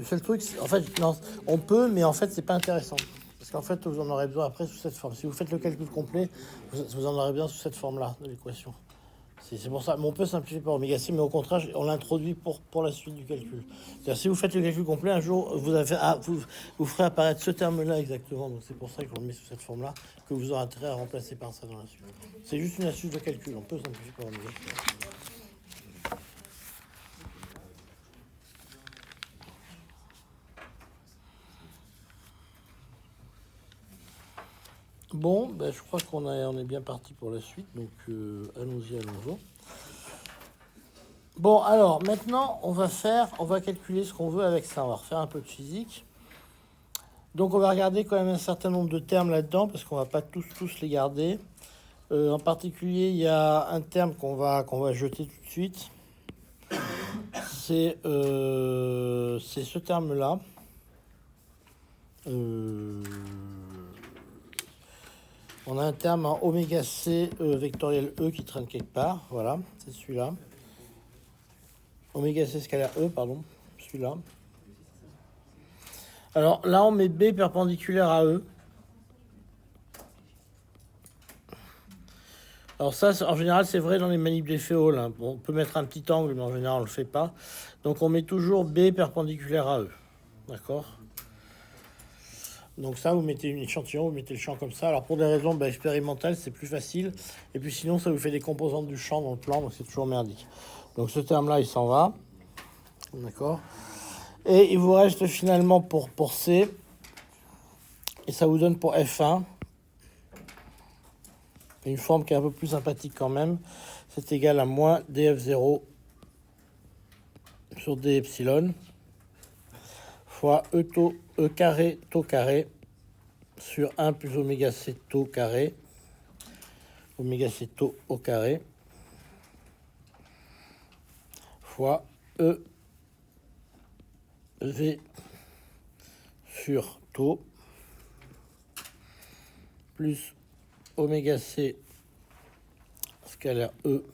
seul truc, en fait, non, on peut, mais en fait, c'est pas intéressant. Parce qu'en fait, vous en aurez besoin après sous cette forme. Si vous faites le calcul complet, vous en aurez besoin sous cette forme-là de l'équation. C'est pour ça. Mais on peut simplifier par oméga C, mais au contraire, on l'introduit pour la suite du calcul. C'est-à-dire, si vous faites le calcul complet, un jour, vous ferez apparaître ce terme-là exactement. Donc c'est pour ça qu'on le met sous cette forme-là, que vous aurez intérêt à remplacer par ça dans la suite. C'est juste une astuce de calcul. On peut simplifier par oméga C. Bon, ben, je crois on est bien parti pour la suite, donc allons-y. Bon, alors maintenant, on va calculer ce qu'on veut avec ça. On va refaire un peu de physique. Donc, on va regarder quand même un certain nombre de termes là-dedans, parce qu'on va pas tous les garder. En particulier, il y a un terme qu'on va jeter tout de suite. C'est ce terme-là. On a un terme en oméga C vectoriel E qui traîne quelque part. Voilà, c'est celui-là. Oméga C scalaire E, pardon, celui-là. Alors là, on met B perpendiculaire à E. Alors ça, en général, c'est vrai dans les manips des féoles. Hein. Bon, on peut mettre un petit angle, mais en général, on ne le fait pas. Donc on met toujours B perpendiculaire à E. D'accord ? Donc ça, vous mettez une échantillon, vous mettez le champ comme ça. Alors pour des raisons expérimentales, c'est plus facile. Et puis sinon, ça vous fait des composantes du champ dans le plan, donc c'est toujours merdique. Donc ce terme-là, il s'en va. D'accord. Et il vous reste finalement pour C. Et ça vous donne pour F1. Une forme qui est un peu plus sympathique quand même. C'est égal à moins df0 sur d epsilon fois E carré tau carré sur 1 plus oméga c tau carré, oméga c tau au carré, fois E V sur taux plus oméga C scalaire E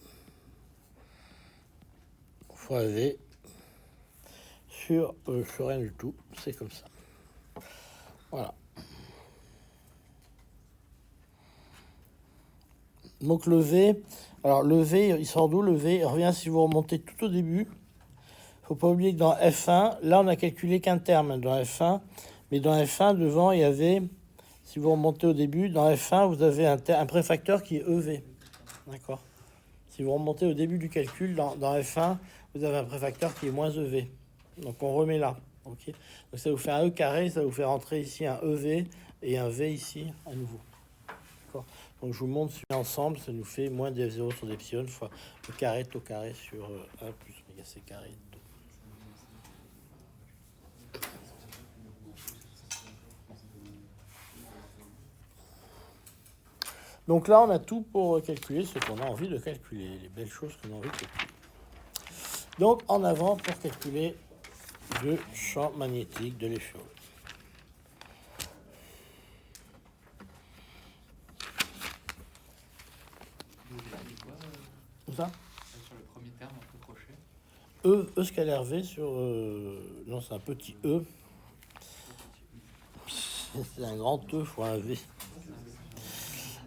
fois V sur rien du tout, c'est comme ça. Voilà. Donc le V, alors le V, il sort d'où le V? Il revient si vous remontez tout au début. Il ne faut pas oublier que dans F1, là on a calculé qu'un terme dans F1, mais dans F1, devant, il y avait, si vous remontez au début, dans F1, vous avez un préfacteur qui est EV. D'accord? Si vous remontez au début du calcul, dans F1, vous avez un préfacteur qui est moins EV. Donc on remet là. Okay, donc ça vous fait un E carré, ça vous fait rentrer ici un EV et un V ici à nouveau. D'accord. Donc je vous montre si ensemble, ça nous fait moins df0 sur d'epsilon fois E carré tau carré sur 1 plus oméga c carré. Donc là, on a tout pour calculer ce qu'on a envie de calculer, les belles choses qu'on a envie de calculer. Donc en avant pour calculer le champ magnétique de l'échelon. Ça sur le premier terme, on peut crocher. E scalaire V sur... non, c'est un petit E. C'est un grand E fois un V.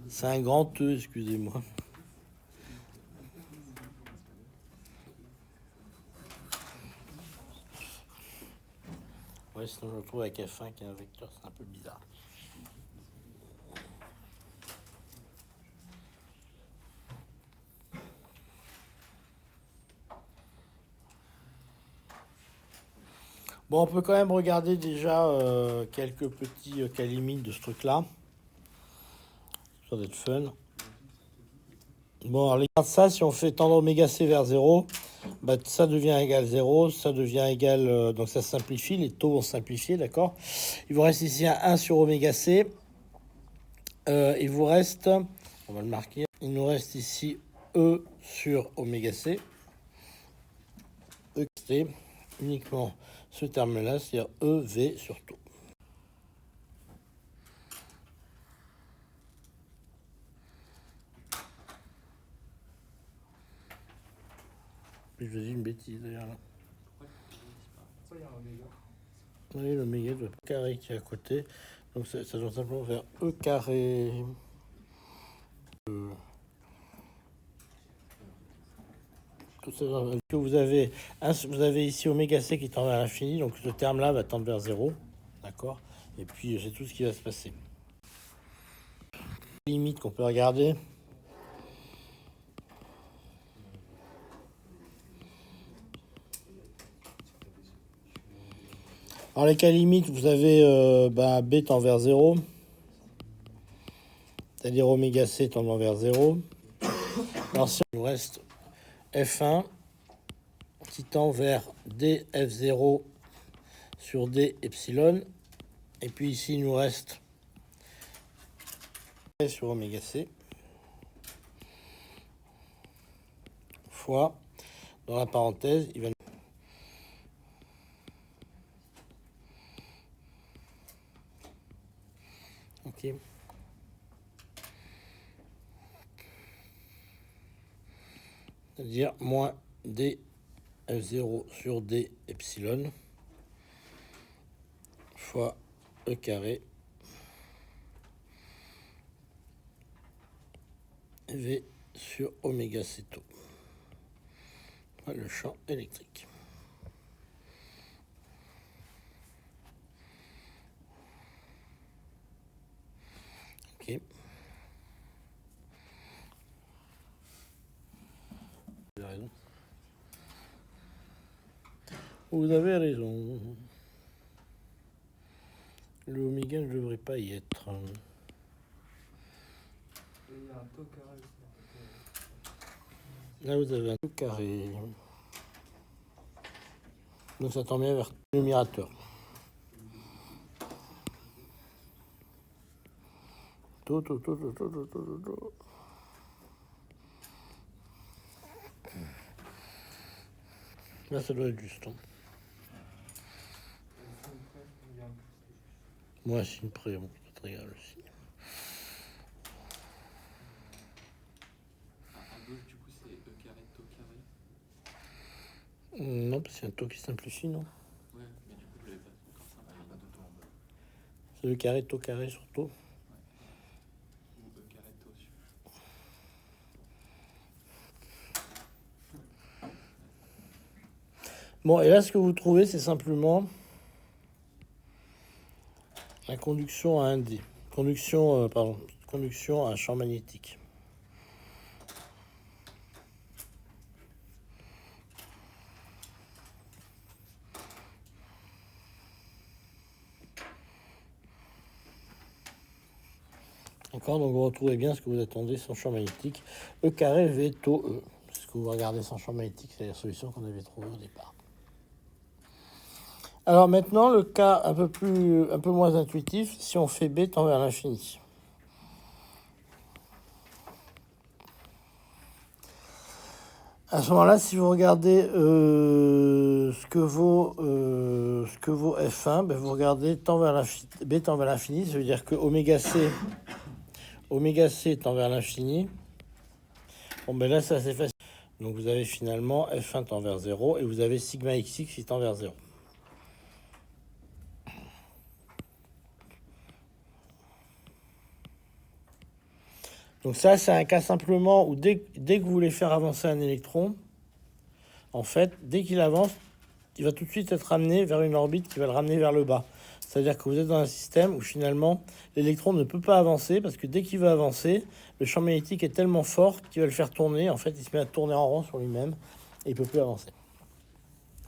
C'est un grand E, excusez-moi. Ouais, sinon je retrouve avec F1 qui est un vecteur, c'est un peu bizarre. Bon, on peut quand même regarder déjà quelques petits cas limites de ce truc-là. Ça doit être fun. Bon, alors regarde ça, si on fait tendre oméga C vers 0, bah, ça devient égal 0, ça devient égal... donc ça simplifie, les taux vont simplifier, d'accord? Il vous reste ici un 1 sur oméga C. Il vous reste... On va le marquer. Il nous reste ici E sur oméga C. E, c'est uniquement ce terme-là, c'est-à-dire EV sur taux. Je vous dis une bêtise d'ailleurs là. Ça, il y a un oméga. Oui, l'oméga de carré qui est à côté. Donc ça doit simplement faire E carré. Que vous avez ici oméga C qui tend vers l'infini, donc ce terme-là va tendre vers 0. D'accord? Et puis c'est tout ce qui va se passer. Limite qu'on peut regarder. Alors les cas limites, vous avez B tend vers 0, c'est-à-dire oméga C tendant vers 0. Alors si il nous reste F1 qui tend vers dF0 sur d epsilon, et puis ici il nous reste sur oméga C fois, dans la parenthèse, il va ok. C'est-à-dire moins d F0 sur d epsilon fois E carré V sur oméga C tau. Voilà le champ électrique. Ok. Vous avez raison. Vous avez raison. Le oméga ne devrait pas y être. Il y a un taux carré aussi. Là, vous avez un taux carré. Donc ça tend bien vers le numérateur. Taux. Là, ça doit être juste. Hein. Moi, signe près, bon, c'est pas très grave aussi. À gauche, du coup, c'est E carré, tau carré. Non, parce que c'est un taux qui simplifie, non? Ouais, mais du coup, je l'avais pas encore simplifié. Pas de taux en bas. C'est le carré, taux carré sur taux. Ou E carré, tau sur. Bon, et là, ce que vous trouvez, c'est simplement la conduction à un D. Conduction à un champ magnétique. D'accord, donc vous retrouvez bien ce que vous attendez sans champ magnétique. E carré V tau E. Ce que vous regardez sans champ magnétique, c'est la solution qu'on avait trouvée au départ. Alors maintenant, le cas un peu moins intuitif, si on fait B tend vers l'infini. À ce moment-là, si vous regardez ce que vaut F1, ben vous regardez B tend vers l'infini, ça veut dire que oméga C tend vers l'infini. Bon, ben là, c'est assez facile. Donc vous avez finalement F1 tend vers 0 et vous avez sigma xx qui tend vers 0. Donc ça, c'est un cas simplement où dès que vous voulez faire avancer un électron, en fait, dès qu'il avance, il va tout de suite être ramené vers une orbite qui va le ramener vers le bas. C'est-à-dire que vous êtes dans un système où finalement, l'électron ne peut pas avancer parce que dès qu'il veut avancer, le champ magnétique est tellement fort qu'il va le faire tourner. En fait, il se met à tourner en rond sur lui-même et il ne peut plus avancer.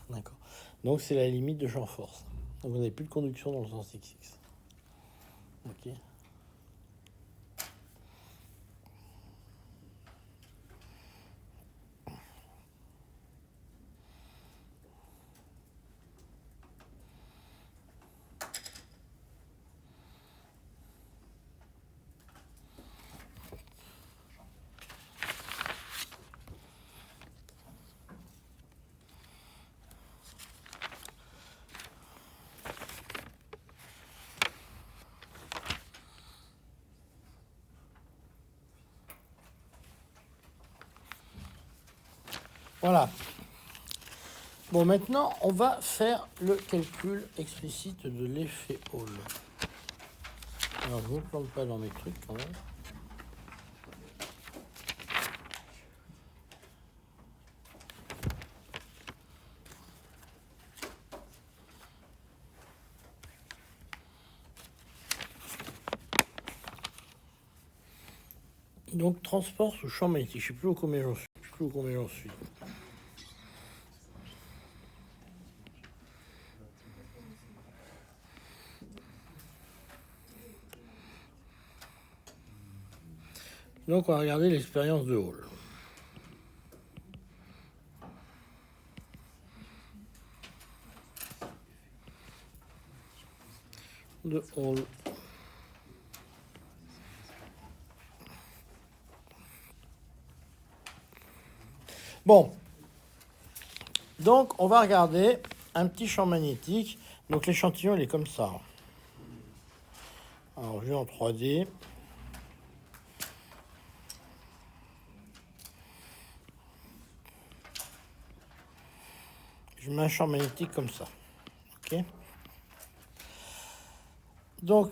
D'accord. Donc c'est la limite de champ-force. Donc vous n'avez plus de conduction dans le sens XX. Ok. Voilà. Bon, maintenant, on va faire le calcul explicite de l'effet Hall. Alors, je ne me plante pas dans mes trucs quand même. Donc, transport sous champ magnétique. Je ne sais plus combien j'en suis. Donc, on va regarder l'expérience de Hall. De Hall. Bon. Donc, on va regarder un petit champ magnétique. Donc, l'échantillon, il est comme ça. Alors, je vais en 3D. Je mets un champ magnétique comme ça. Ok. Donc,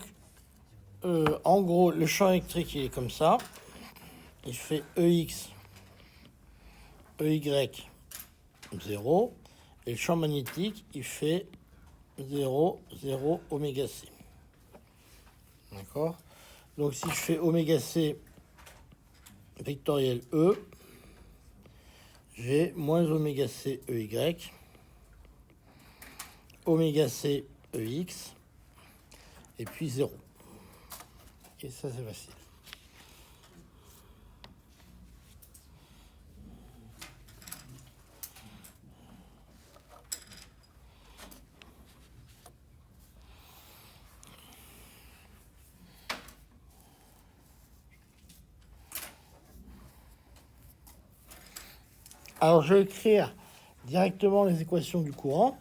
en gros, le champ électrique, il est comme ça. Il fait EX, EY, 0. Et le champ magnétique, il fait 0, 0, oméga C. D'accord? Donc, si je fais oméga C vectoriel E, j'ai moins oméga C EY, oméga C EX, et puis 0. Et ça, c'est facile. Alors, je vais écrire directement les équations du courant,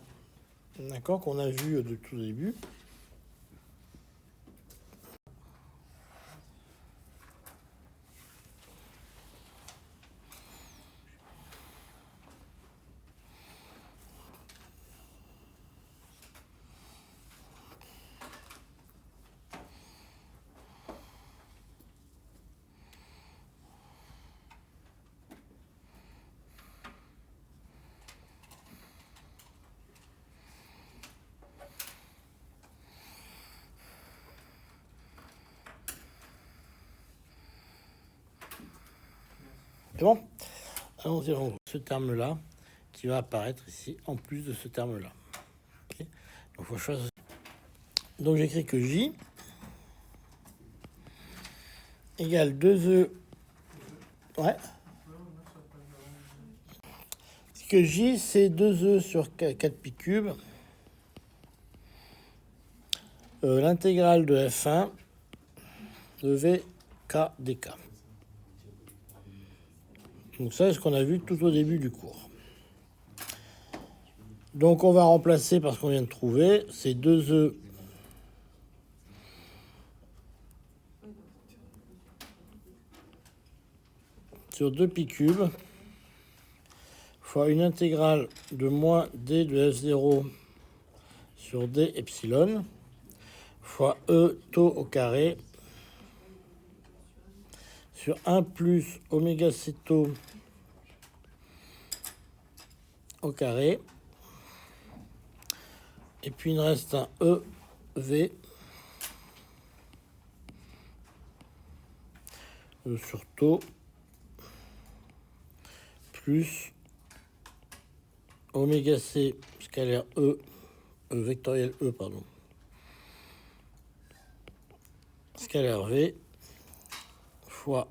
d'accord, qu'on a vues de tout début. C'est bon? Allons-y, ce terme-là qui va apparaître ici en plus de ce terme-là. Okay. Donc, faut choisir. Donc, j'écris que J égale 2E. Ouais. Que J, c'est 2E sur 4pi cube. L'intégrale de F1 de VK dk. Donc ça, c'est ce qu'on a vu tout au début du cours. Donc on va remplacer par ce qu'on vient de trouver, c'est 2E sur 2pi cube fois une intégrale de moins d de F0 sur d epsilon fois E tau au carré sur 1 plus oméga c tau au carré. Et puis il reste un EV sur tau plus oméga c scalaire vectoriel E, pardon, scalaire V fois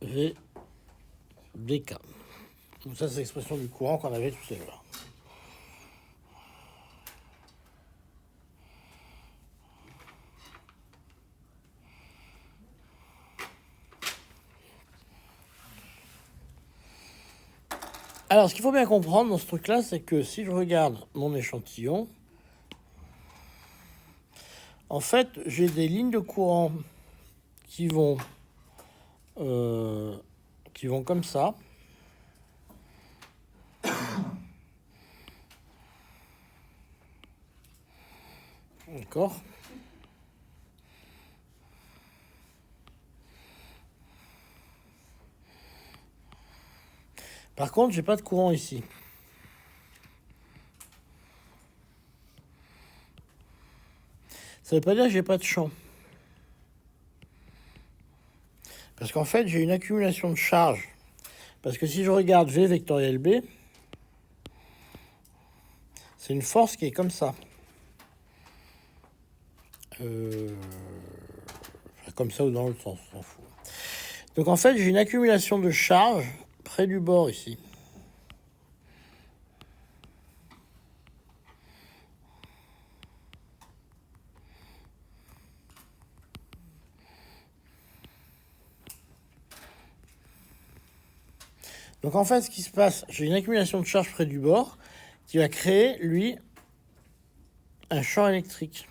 V dk. Donc ça, c'est l'expression du courant qu'on avait tout à l'heure. Alors, ce qu'il faut bien comprendre dans ce truc-là, c'est que si je regarde mon échantillon, en fait, j'ai des lignes de courant qui vont comme ça. D'accord. Par contre, j'ai pas de courant ici. Ça veut pas dire que j'ai pas de champ. Parce qu'en fait, j'ai une accumulation de charge. Parce que si je regarde V vectoriel B, c'est une force qui est comme ça. Comme ça ou dans l'autre sens, on s'en fout. Donc en fait, j'ai une accumulation de charge près du bord ici. Donc en fait, ce qui se passe, j'ai une accumulation de charge près du bord qui va créer, lui, un champ électrique.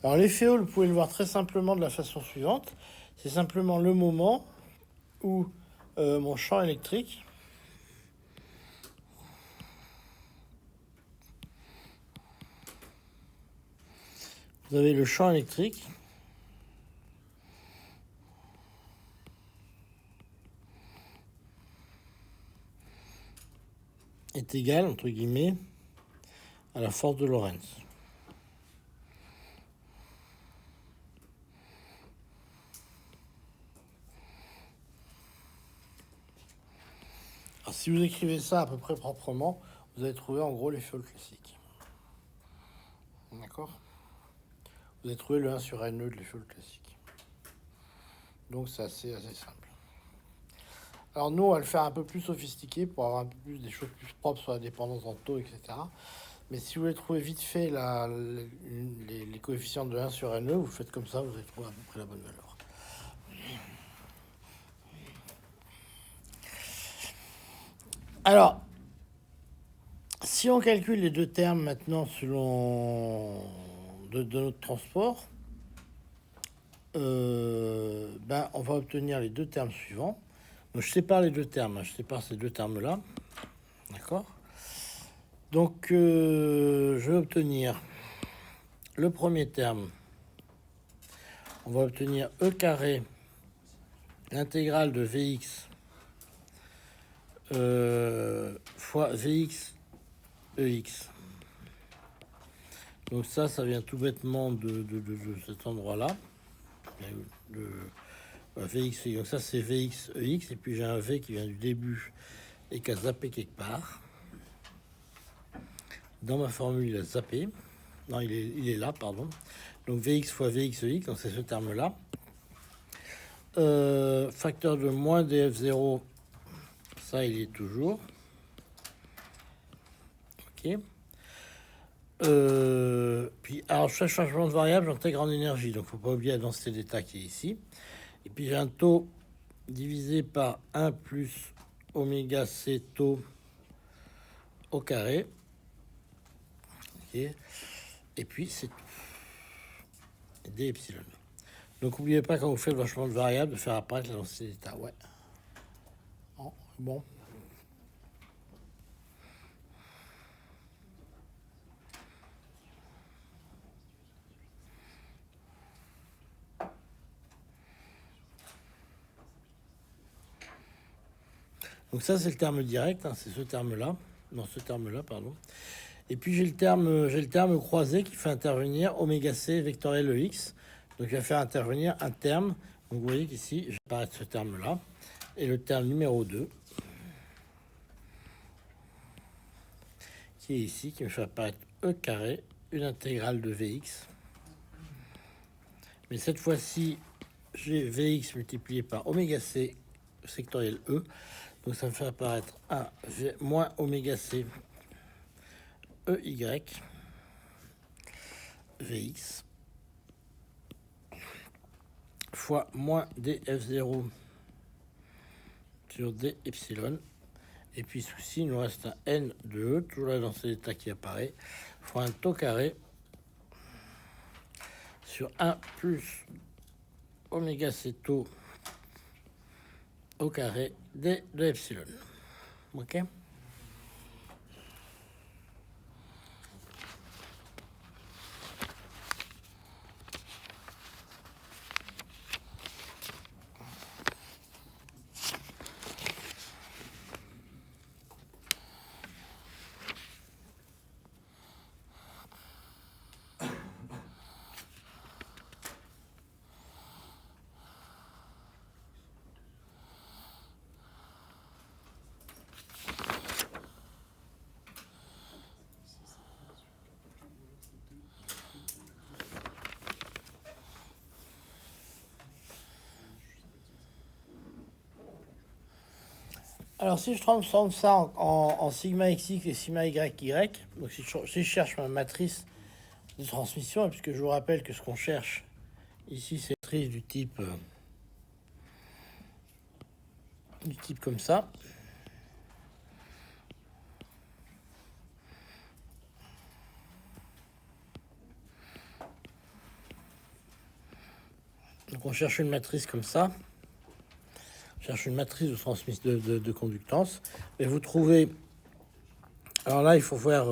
Alors l'effet Hall, vous pouvez le voir très simplement de la façon suivante. C'est simplement le moment où mon champ électrique vous avez le champ électrique est égal, entre guillemets, à la force de Lorentz. Alors, si vous écrivez ça à peu près proprement, vous allez trouver en gros l'effet Hall classique. D'accord? Vous allez trouver le 1 sur NE de l'effet Hall classique. Donc c'est assez simple. Alors nous, on va le faire un peu plus sophistiqué pour avoir un peu plus des choses plus propres sur la dépendance en taux, etc. Mais si vous voulez trouver vite fait les coefficients de 1 sur NE, vous faites comme ça, vous allez trouver à peu près la bonne valeur. Alors, si on calcule les deux termes maintenant selon de notre transport, on va obtenir les deux termes suivants. Donc, je sépare les deux termes, je sépare ces deux termes-là. D'accord? Donc, je vais obtenir le premier terme. On va obtenir E carré, l'intégrale de Vx fois Vx EX. Donc ça vient tout bêtement de cet endroit-là. Vx, donc ça c'est Vx EX, et puis j'ai un V qui vient du début et qui a zappé quelque part. Dans ma formule, il a zappé. Non, il est là, pardon. Donc Vx fois Vx EX, donc c'est ce terme-là. Facteur de moins df0, ça il est toujours. Ok. Puis, alors, chaque changement de variable, j'intègre en énergie. Donc, il ne faut pas oublier la densité d'état qui est ici. Et puis, j'ai un taux divisé par 1 plus oméga c taux au carré. Okay. Et puis, c'est tout. D epsilon. Donc, n'oubliez pas, quand vous faites le changement de variable, de faire apparaître la densité d'état. Ouais. Bon. Donc ça, c'est le terme direct, hein, c'est ce terme-là. Non, ce terme-là, pardon. Et puis j'ai le terme croisé qui fait intervenir oméga c vectoriel EX. Donc il va faire intervenir un terme. Donc vous voyez qu'ici, j'apparaît ce terme-là. Et le terme numéro 2, qui est ici, qui me fait apparaître E carré, une intégrale de Vx. Mais cette fois-ci, j'ai Vx multiplié par oméga c sectoriel E. Donc ça me fait apparaître un moins oméga c EY Vx fois moins df0 sur d epsilon. Et puis ici, il nous reste un n de E, toujours la densité d'état qui apparaît, fois un taux carré sur 1 plus oméga c taux au carré d de epsilon. Ok? Alors, si je transforme ça en sigma xx et sigma yy, donc si je cherche ma matrice de transmission, puisque je vous rappelle que ce qu'on cherche ici, c'est une matrice du type comme ça. Donc, on cherche une matrice comme ça. Cherche une matrice de transmission de conductance, et vous trouvez. Alors là, il faut faire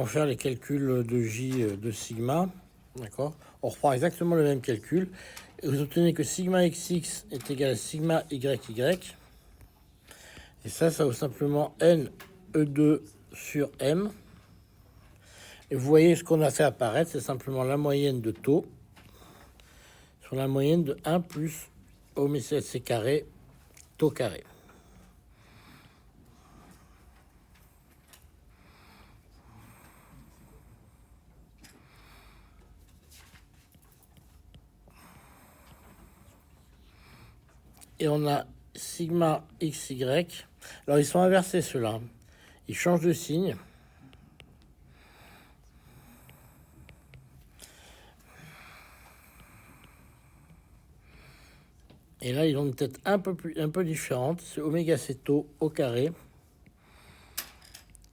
faire les calculs de J de sigma, d'accord? On reprend exactement le même calcul, et vous obtenez que sigma xx est égal à sigma yy, et ça vaut simplement n e2 sur m. Et vous voyez ce qu'on a fait apparaître, c'est simplement la moyenne de taux sur la moyenne de 1 plus oméga c carré taux carré. Et on a sigma xy. Alors ils sont inversés ceux-là. il change de signe. Et là, ils ont une tête un peu différente. C'est oméga céto au carré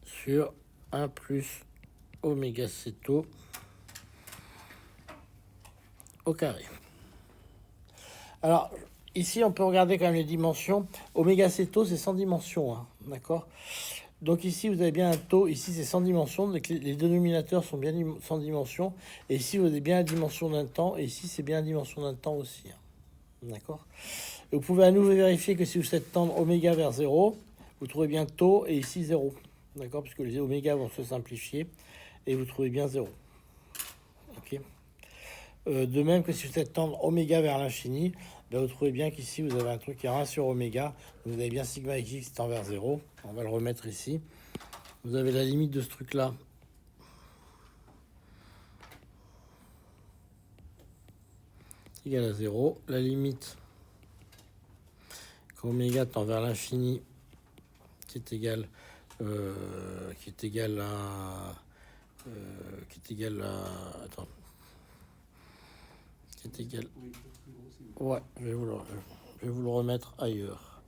sur 1 plus oméga céto au carré. Alors, ici, on peut regarder quand même les dimensions. Oméga céto, c'est sans dimension, hein, d'accord? Donc ici, vous avez bien un taux. Ici, c'est sans dimension. Donc les dénominateurs sont bien sans dimension. Et ici, vous avez bien la dimension d'un temps. Et ici, c'est bien la dimension d'un temps aussi, hein. D'accord. Vous pouvez à nouveau vérifier que si vous faites tendre oméga vers 0, vous trouvez bien taux et ici 0. D'accord, puisque les oméga vont se simplifier et vous trouvez bien 0. Ok. De même que si vous faites tendre oméga vers l'infini, ben vous trouvez bien qu'ici vous avez un truc qui est 1 sur oméga. Vous avez bien sigma x qui tend vers 0. On va le remettre ici. Vous avez la limite de ce truc-là. Égal à 0. La limite quand oméga tend vers l'infini qui est égal à attends, qui est égal, ouais, je vais vous le remettre ailleurs.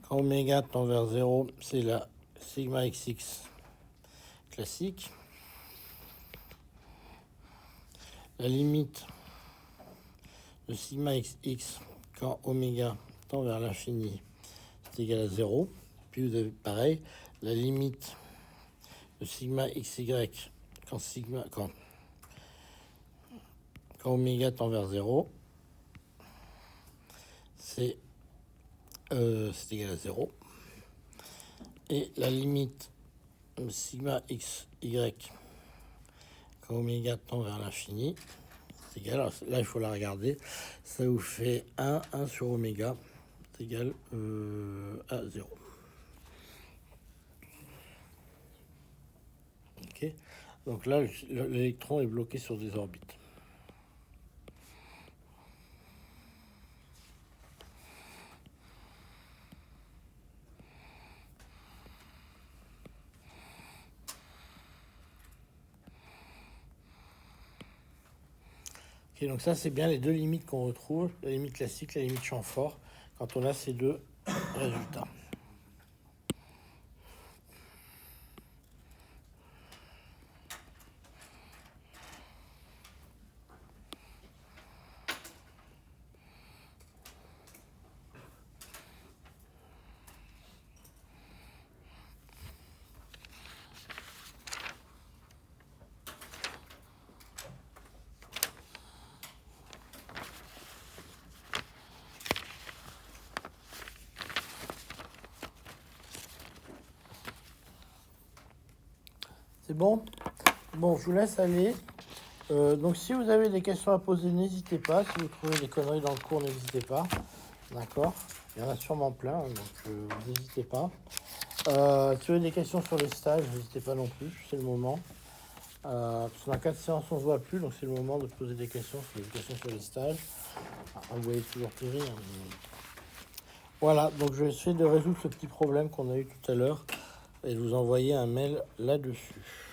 Quand oméga tend vers 0, c'est la sigma xx classique. La limite de sigma xx quand oméga tend vers l'infini, c'est égal à 0. Puis vous avez pareil, la limite de sigma xy quand oméga tend vers 0, c'est égal à 0. Et la limite de sigma xy quand oméga tend vers l'infini, c'est égal, alors là il faut la regarder, ça vous fait 1 sur oméga, c'est égal à 0. Ok, donc là l'électron est bloqué sur des orbites. Ok, donc ça c'est bien les deux limites qu'on retrouve, la limite classique, la limite champ fort, quand on a ces deux résultats. C'est bon? Bon, je vous laisse aller. Donc, si vous avez des questions à poser, n'hésitez pas. Si vous trouvez des conneries dans le cours, n'hésitez pas. D'accord? Il y en a sûrement plein, hein, donc n'hésitez pas. Si vous avez des questions sur les stages, n'hésitez pas non plus. C'est le moment. Parce que dans 4 séances, on ne se voit plus, donc c'est le moment de poser des questions sur les stages. Vous voyez toujours Thierry. Hein, mais... Voilà, donc je vais essayer de résoudre ce petit problème qu'on a eu tout à l'heure et de vous envoyer un mail là-dessus.